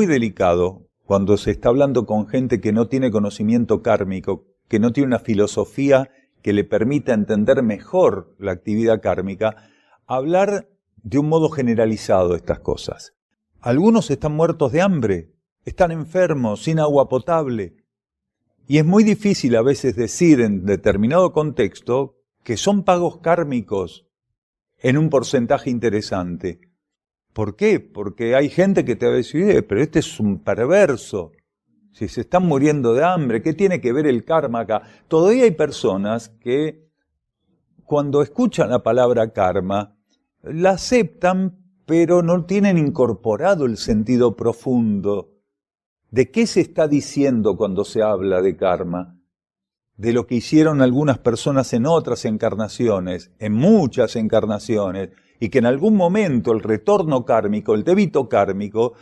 delicado cuando se está hablando con gente que no tiene conocimiento kármico, que no tiene una filosofía que le permita entender mejor la actividad kármica, hablar de un modo generalizado de estas cosas. Algunos están muertos de hambre, están enfermos, sin agua potable. Y es muy difícil a veces decir en determinado contexto que son pagos kármicos en un porcentaje interesante. ¿Por qué? Porque hay gente que te va a decir, pero este es un perverso. Si se están muriendo de hambre, ¿qué tiene que ver el karma acá? Todavía hay personas que cuando escuchan la palabra karma, la aceptan, pero no tienen incorporado el sentido profundo. ¿De qué se está diciendo cuando se habla de karma? De lo que hicieron algunas personas en otras encarnaciones, en muchas encarnaciones, y que en algún momento el retorno kármico, el débito kármico,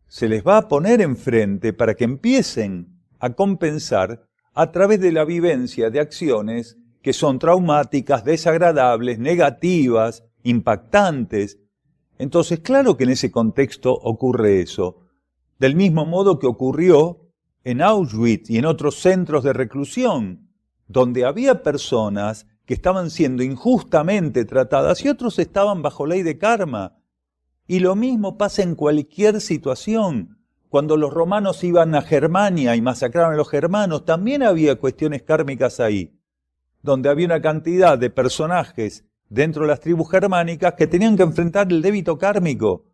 se les va a poner enfrente para que empiecen a compensar a través de la vivencia de acciones que son traumáticas, desagradables, negativas, impactantes. Entonces, claro que en ese contexto ocurre eso. Del mismo modo que ocurrió en Auschwitz y en otros centros de reclusión, donde había personas que estaban siendo injustamente tratadas y otros estaban bajo ley de karma. Y lo mismo pasa en cualquier situación. Cuando los romanos iban a Germania y masacraron a los germanos, también había cuestiones kármicas ahí, donde había una cantidad de personajes dentro de las tribus germánicas que tenían que enfrentar el débito kármico.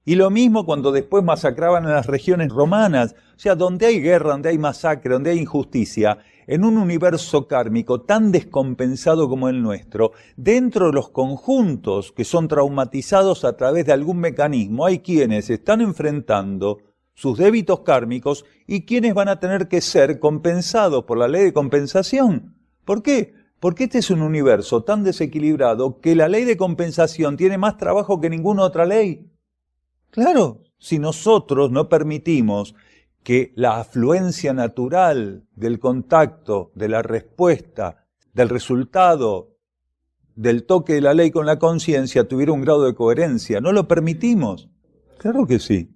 Y lo mismo cuando después masacraban en las regiones romanas. O sea, donde hay guerra, donde hay masacre, donde hay injusticia, en un universo kármico tan descompensado como el nuestro, dentro de los conjuntos que son traumatizados a través de algún mecanismo, hay quienes están enfrentando sus débitos kármicos y quienes van a tener que ser compensados por la ley de compensación. ¿Por qué? Porque este es un universo tan desequilibrado que la ley de compensación tiene más trabajo que ninguna otra ley. Claro, si nosotros no permitimos que la afluencia natural del contacto, de la respuesta, del resultado, del toque de la ley con la conciencia tuviera un grado de coherencia, no lo permitimos. Claro que sí,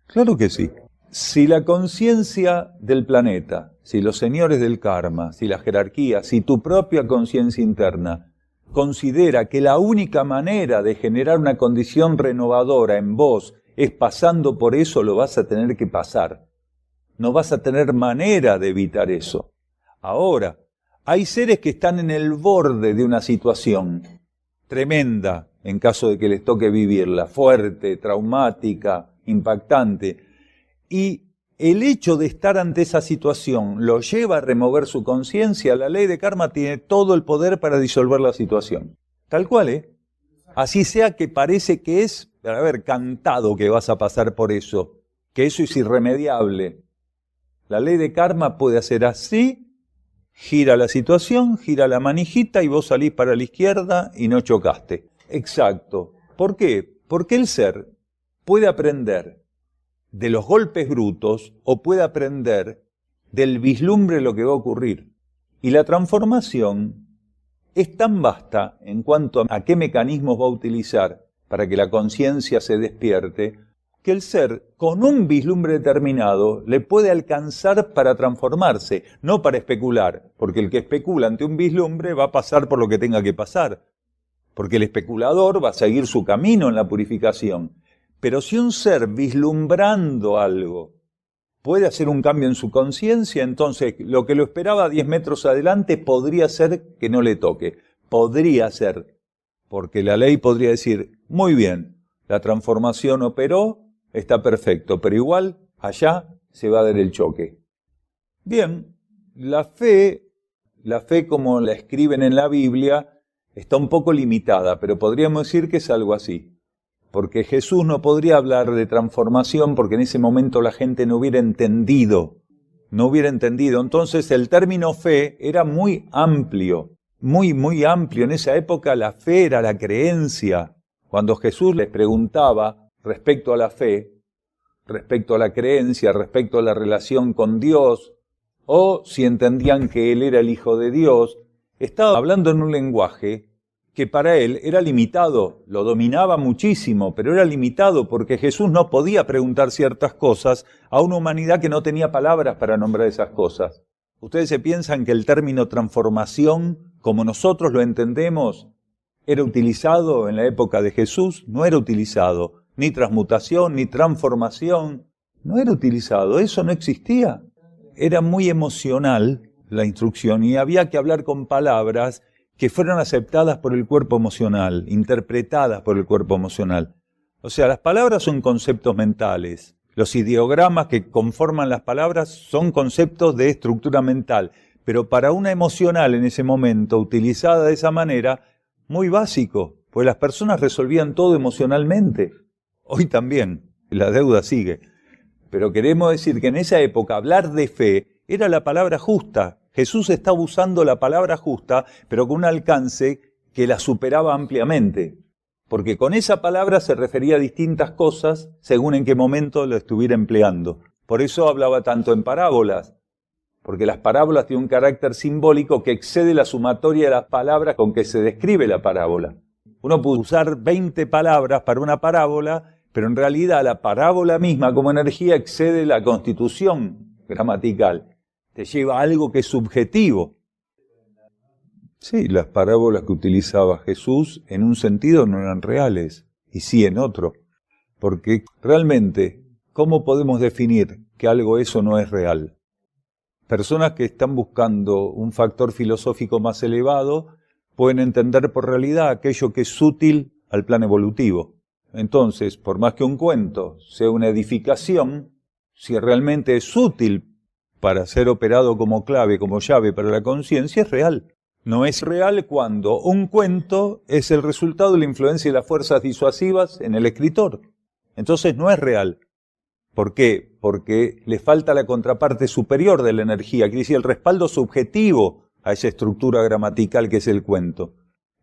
claro que sí. Si la conciencia del planeta, si los señores del karma, si la jerarquía, si tu propia conciencia interna considera que la única manera de generar una condición renovadora en vos es pasando por eso, lo vas a tener que pasar. No vas a tener manera de evitar eso. Ahora, hay seres que están en el borde de una situación tremenda, en caso de que les toque vivirla, fuerte, traumática, impactante, y el hecho de estar ante esa situación lo lleva a remover su conciencia. La ley de karma tiene todo el poder para disolver la situación. Tal cual, ¿eh? Así sea que parece que es, haber cantado que vas a pasar por eso, que eso es irremediable. La ley de karma puede hacer así, gira la situación, gira la manijita y vos salís para la izquierda y no chocaste. Exacto. ¿Por qué? Porque el ser puede aprender de los golpes brutos o puede aprender del vislumbre de lo que va a ocurrir. Y la transformación es tan vasta en cuanto a qué mecanismos va a utilizar para que la conciencia se despierte, que el ser, con un vislumbre determinado, le puede alcanzar para transformarse, no para especular, porque el que especula ante un vislumbre va a pasar por lo que tenga que pasar, porque el especulador va a seguir su camino en la purificación. Pero si un ser vislumbrando algo puede hacer un cambio en su conciencia, entonces lo que lo esperaba 10 metros adelante podría ser que no le toque. Podría ser, porque la ley podría decir, muy bien, la transformación operó, está perfecto, pero igual allá se va a dar el choque. Bien, la fe como la escriben en la Biblia, está un poco limitada, pero podríamos decir que es algo así. Porque Jesús no podría hablar de transformación porque en ese momento la gente no hubiera entendido. Entonces el término fe era muy amplio, muy amplio. En esa época la fe era la creencia. Cuando Jesús les preguntaba respecto a la fe, respecto a la creencia, respecto a la relación con Dios, o si entendían que Él era el Hijo de Dios, estaba hablando en un lenguaje que para él era limitado, lo dominaba muchísimo, pero era limitado porque Jesús no podía preguntar ciertas cosas a una humanidad que no tenía palabras para nombrar esas cosas. ¿Ustedes se piensan que el término transformación, como nosotros lo entendemos, era utilizado en la época de Jesús? No era utilizado, ni transmutación, ni transformación, no era utilizado, eso no existía. Era muy emocional la instrucción y había que hablar con palabras que fueron aceptadas por el cuerpo emocional, interpretadas por el cuerpo emocional. O sea, las palabras son conceptos mentales. Los ideogramas que conforman las palabras son conceptos de estructura mental. Pero para una emocional en ese momento, utilizada de esa manera, muy básico, pues las personas resolvían todo emocionalmente. Hoy también, la deuda sigue. Pero queremos decir que en esa época hablar de fe era la palabra justa. Jesús estaba usando la palabra justa, pero con un alcance que la superaba ampliamente, porque con esa palabra se refería a distintas cosas según en qué momento lo estuviera empleando. Por eso hablaba tanto en parábolas, porque las parábolas tienen un carácter simbólico que excede la sumatoria de las palabras con que se describe la parábola. Uno puede usar 20 palabras para una parábola, pero en realidad la parábola misma como energía excede la constitución gramatical. Te lleva a algo que es subjetivo. Sí, las parábolas que utilizaba Jesús en un sentido no eran reales, y sí en otro. Porque realmente, ¿cómo podemos definir que algo eso no es real? Personas que están buscando un factor filosófico más elevado pueden entender por realidad aquello que es útil al plan evolutivo. Entonces, por más que un cuento sea una edificación, si realmente es útil para ser operado como clave, como llave para la conciencia, es real. No es real cuando un cuento es el resultado de la influencia de las fuerzas disuasivas en el escritor. Entonces no es real. ¿Por qué? Porque le falta la contraparte superior de la energía, quiere decir el respaldo subjetivo a esa estructura gramatical que es el cuento.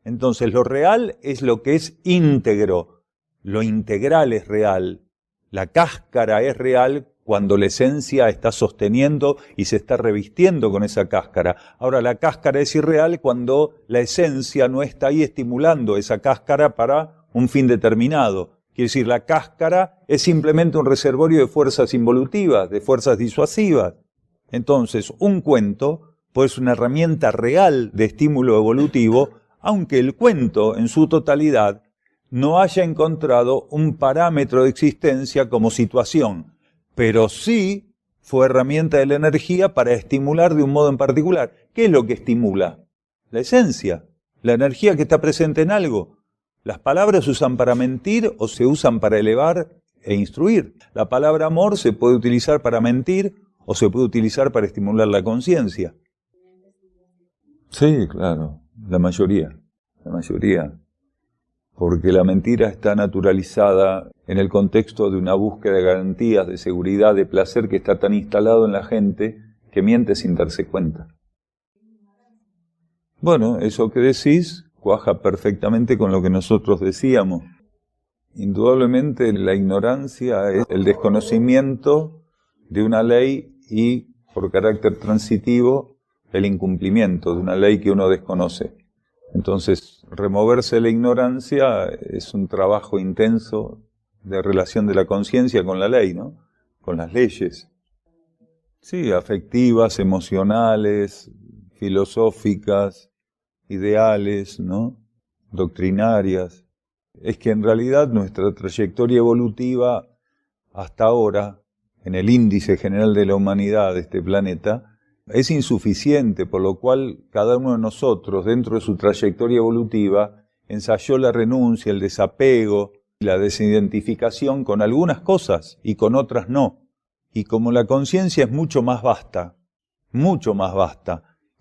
Entonces lo real es lo que es íntegro, lo integral es real, la cáscara es real cuando la esencia está sosteniendo y se está revistiendo con esa cáscara. Ahora, la cáscara es irreal cuando la esencia no está ahí estimulando esa cáscara para un fin determinado. Quiere decir, la cáscara es simplemente un reservorio de fuerzas involutivas, de fuerzas disuasivas. Entonces, un cuento puede ser una herramienta real de estímulo evolutivo, aunque el cuento en su totalidad no haya encontrado un parámetro de existencia como situación, pero sí fue herramienta de la energía para estimular de un modo en particular. ¿Qué es lo que estimula? La esencia, la energía que está presente en algo. Las palabras se usan para mentir o se usan para elevar e instruir. La palabra amor se puede utilizar para mentir o se puede utilizar para estimular la conciencia. Sí, claro, la mayoría. Porque la mentira está naturalizada en el contexto de una búsqueda de garantías, de seguridad, de placer que está tan instalado en la gente que miente sin darse cuenta. Bueno, eso que decís cuaja perfectamente con lo que nosotros decíamos. Indudablemente la ignorancia es el desconocimiento de una ley y, por carácter transitivo, el incumplimiento de una ley que uno desconoce. Entonces, removerse la ignorancia es un trabajo intenso de relación de la conciencia con la ley, ¿no? Con las leyes. Sí, afectivas, emocionales, filosóficas, ideales, ¿no? Doctrinarias. Es que en realidad nuestra trayectoria evolutiva hasta ahora, en el índice general de la humanidad de este planeta, es insuficiente, por lo cual cada uno de nosotros, dentro de su trayectoria evolutiva, ensayó la renuncia, el desapego, la desidentificación con algunas cosas y con otras no. Y como la conciencia es mucho más vasta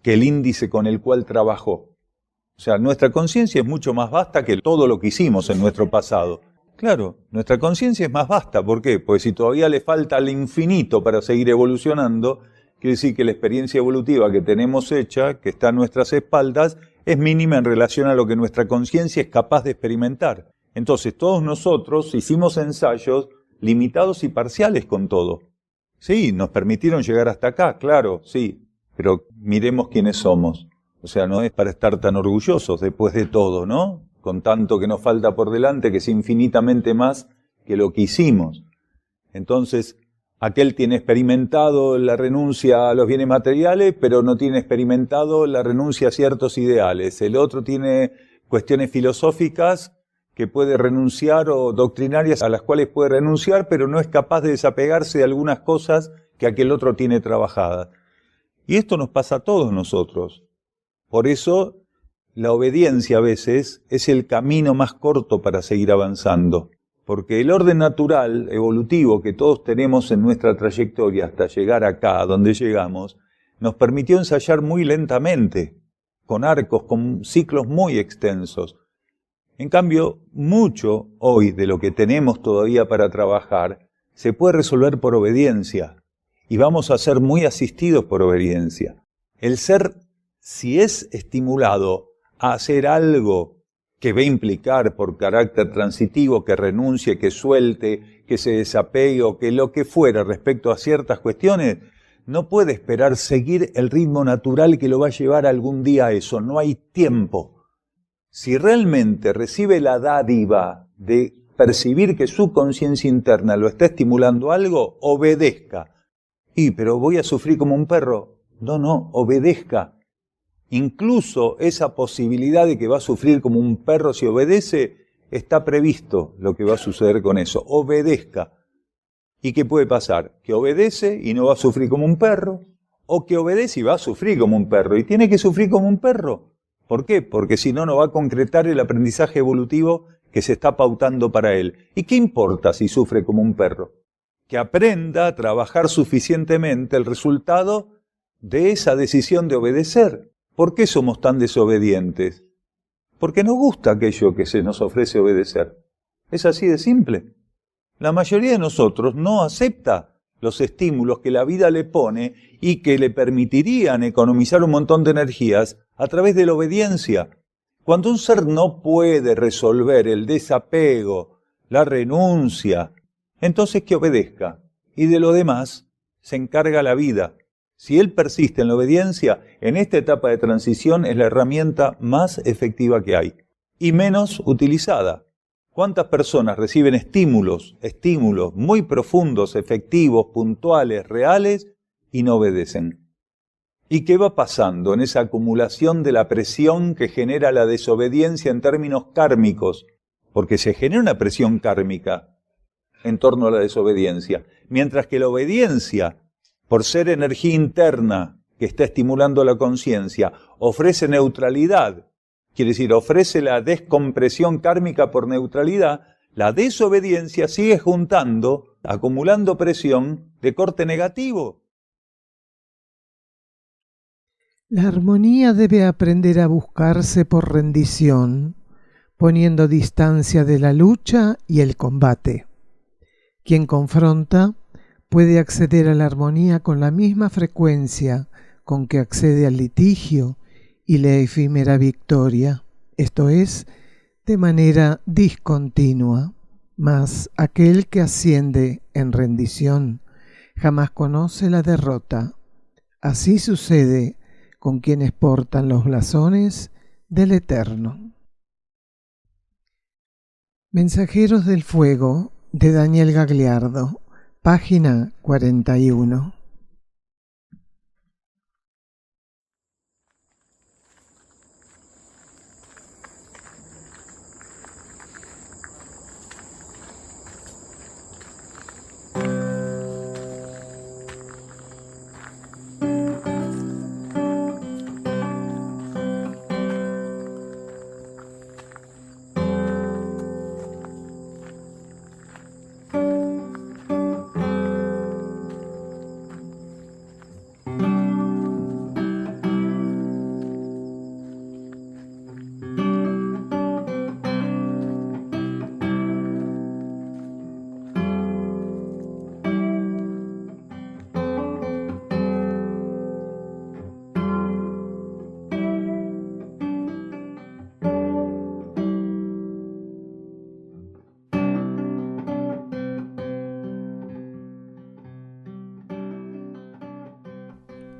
que el índice con el cual trabajó. O sea, nuestra conciencia es mucho más vasta que todo lo que hicimos en nuestro pasado. Claro, nuestra conciencia es más vasta. ¿Por qué? Pues si todavía le falta al infinito para seguir evolucionando, quiere decir que la experiencia evolutiva que tenemos hecha, que está a nuestras espaldas, es mínima en relación a lo que nuestra conciencia es capaz de experimentar. Entonces, todos nosotros hicimos ensayos limitados y parciales con todo. Sí, nos permitieron llegar hasta acá, claro, sí, pero miremos quiénes somos. O sea, no es para estar tan orgullosos después de todo, ¿no? Con tanto que nos falta por delante, que es infinitamente más que lo que hicimos. Entonces, aquel tiene experimentado la renuncia a los bienes materiales, pero no tiene experimentado la renuncia a ciertos ideales. El otro tiene cuestiones filosóficas que puede renunciar o doctrinarias a las cuales puede renunciar, pero no es capaz de desapegarse de algunas cosas que aquel otro tiene trabajadas. Y esto nos pasa a todos nosotros. Por eso, la obediencia a veces es el camino más corto para seguir avanzando. Porque el orden natural, evolutivo, que todos tenemos en nuestra trayectoria hasta llegar acá, a donde llegamos, nos permitió ensayar muy lentamente, con arcos, con ciclos muy extensos. En cambio, mucho hoy de lo que tenemos todavía para trabajar se puede resolver por obediencia, y vamos a ser muy asistidos por obediencia. El ser, si es estimulado a hacer algo que va a implicar por carácter transitivo, que renuncie, que suelte, que se desapegue o que lo que fuera respecto a ciertas cuestiones, no puede esperar seguir el ritmo natural que lo va a llevar algún día a eso, no hay tiempo. Si realmente recibe la dádiva de percibir que su conciencia interna lo está estimulando algo, obedezca. Pero voy a sufrir como un perro. No, obedezca. Incluso esa posibilidad de que va a sufrir como un perro si obedece, está previsto lo que va a suceder con eso. Obedezca. ¿Y qué puede pasar? Que obedece y no va a sufrir como un perro, o que obedece y va a sufrir como un perro, y tiene que sufrir como un perro. ¿Por qué? Porque si no, no va a concretar el aprendizaje evolutivo que se está pautando para él. ¿Y qué importa si sufre como un perro? Que aprenda a trabajar suficientemente el resultado de esa decisión de obedecer. ¿Por qué somos tan desobedientes? Porque nos gusta aquello que se nos ofrece obedecer. Es así de simple. La mayoría de nosotros no acepta los estímulos que la vida le pone y que le permitirían economizar un montón de energías a través de la obediencia. Cuando un ser no puede resolver el desapego, la renuncia, entonces que obedezca, y de lo demás se encarga la vida. Si él persiste en la obediencia, en esta etapa de transición es la herramienta más efectiva que hay, y menos utilizada. ¿Cuántas personas reciben estímulos muy profundos, efectivos, puntuales, reales, y no obedecen? ¿Y qué va pasando en esa acumulación de la presión que genera la desobediencia en términos kármicos? Porque se genera una presión kármica en torno a la desobediencia, mientras que la obediencia, por ser energía interna que está estimulando la conciencia, ofrece neutralidad. Quiere decir, ofrece la descompresión kármica por neutralidad. La desobediencia sigue juntando, acumulando presión de corte negativo. La armonía debe aprender a buscarse por rendición, poniendo distancia de la lucha y el combate. Quien confronta puede acceder a la armonía con la misma frecuencia con que accede al litigio y la efímera victoria, esto es, de manera discontinua. Mas aquel que asciende en rendición jamás conoce la derrota. Así sucede con quienes portan los blasones del Eterno. Mensajeros del Fuego de Daniel Gagliardo, página 41.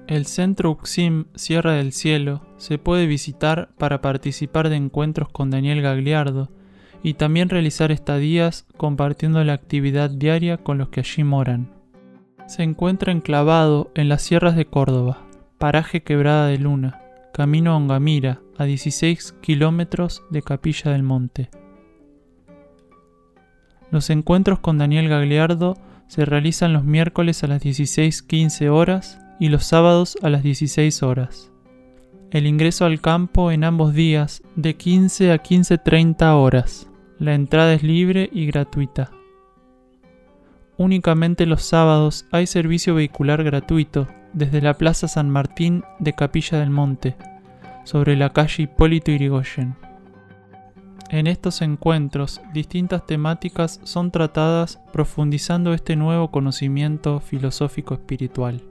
El Centro Uxim Sierra del Cielo se puede visitar para participar de encuentros con Daniel Gagliardo y también realizar estadías compartiendo la actividad diaria con los que allí moran. Se encuentra enclavado en las sierras de Córdoba, paraje Quebrada de Luna, camino a Ongamira, a 16 kilómetros de Capilla del Monte. Los encuentros con Daniel Gagliardo se realizan los miércoles a las 16:15 horas y los sábados a las 16 horas. El ingreso al campo en ambos días de 15 a 15:30 horas. La entrada es libre y gratuita. Únicamente los sábados hay servicio vehicular gratuito desde la Plaza San Martín de Capilla del Monte, sobre la calle Hipólito Yrigoyen. En estos encuentros, distintas temáticas son tratadas profundizando este nuevo conocimiento filosófico espiritual.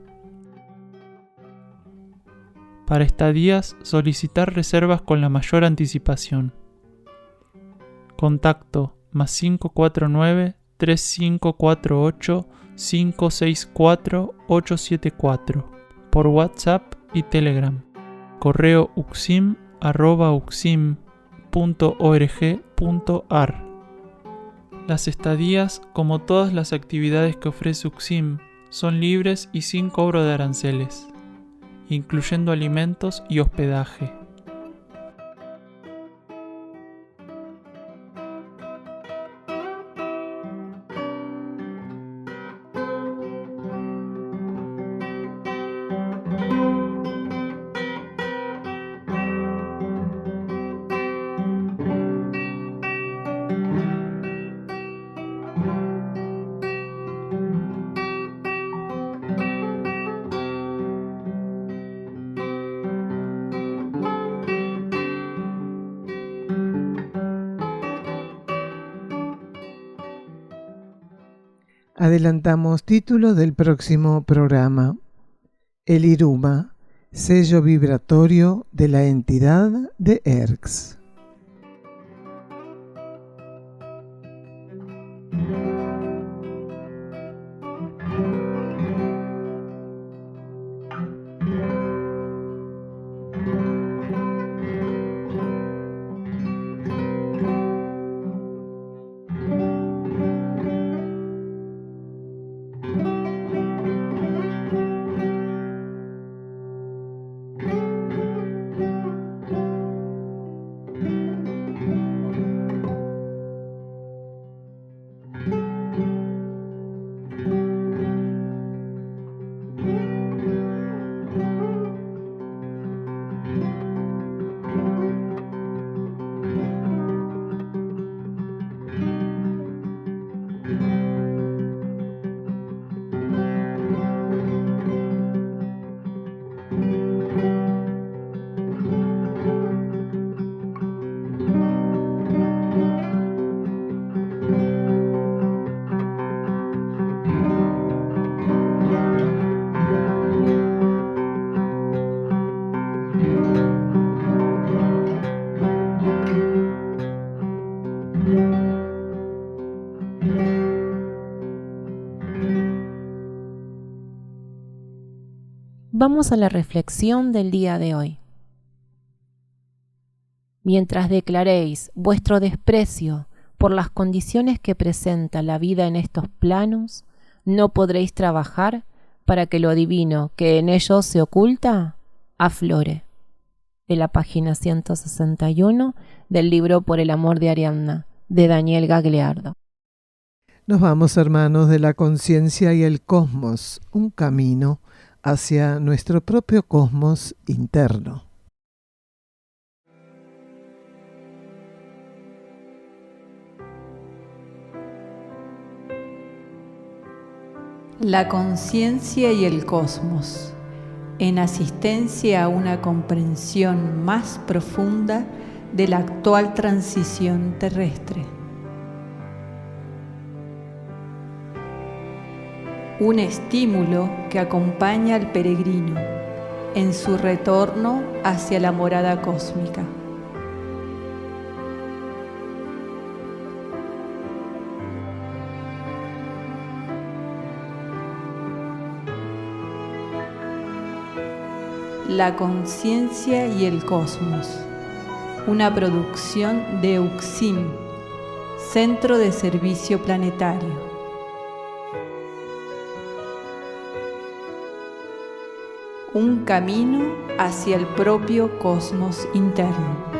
Para estadías, solicitar reservas con la mayor anticipación. Contacto +549 3548 564 874 por WhatsApp y Telegram. Correo uxim@uxim.org.ar. Las estadías, como todas las actividades que ofrece Uxim, son libres y sin cobro de aranceles, incluyendo alimentos y hospedaje. Adelantamos título del próximo programa. El Iruma, sello vibratorio de la entidad de Erx. Vamos a la reflexión del día de hoy. Mientras declaréis vuestro desprecio por las condiciones que presenta la vida en estos planos, no podréis trabajar para que lo divino que en ellos se oculta aflore. De la página 161 del libro Por el amor de Ariadna, de Daniel Gagliardo. Nos vamos, hermanos, de la conciencia y el cosmos, un camino hacia nuestro propio cosmos interno. La conciencia y el cosmos, en asistencia a una comprensión más profunda de la actual transición terrestre. Un estímulo que acompaña al peregrino en su retorno hacia la morada cósmica. La conciencia y el cosmos, una producción de UXIM, Centro de Servicio Planetario. Un camino hacia el propio cosmos interno.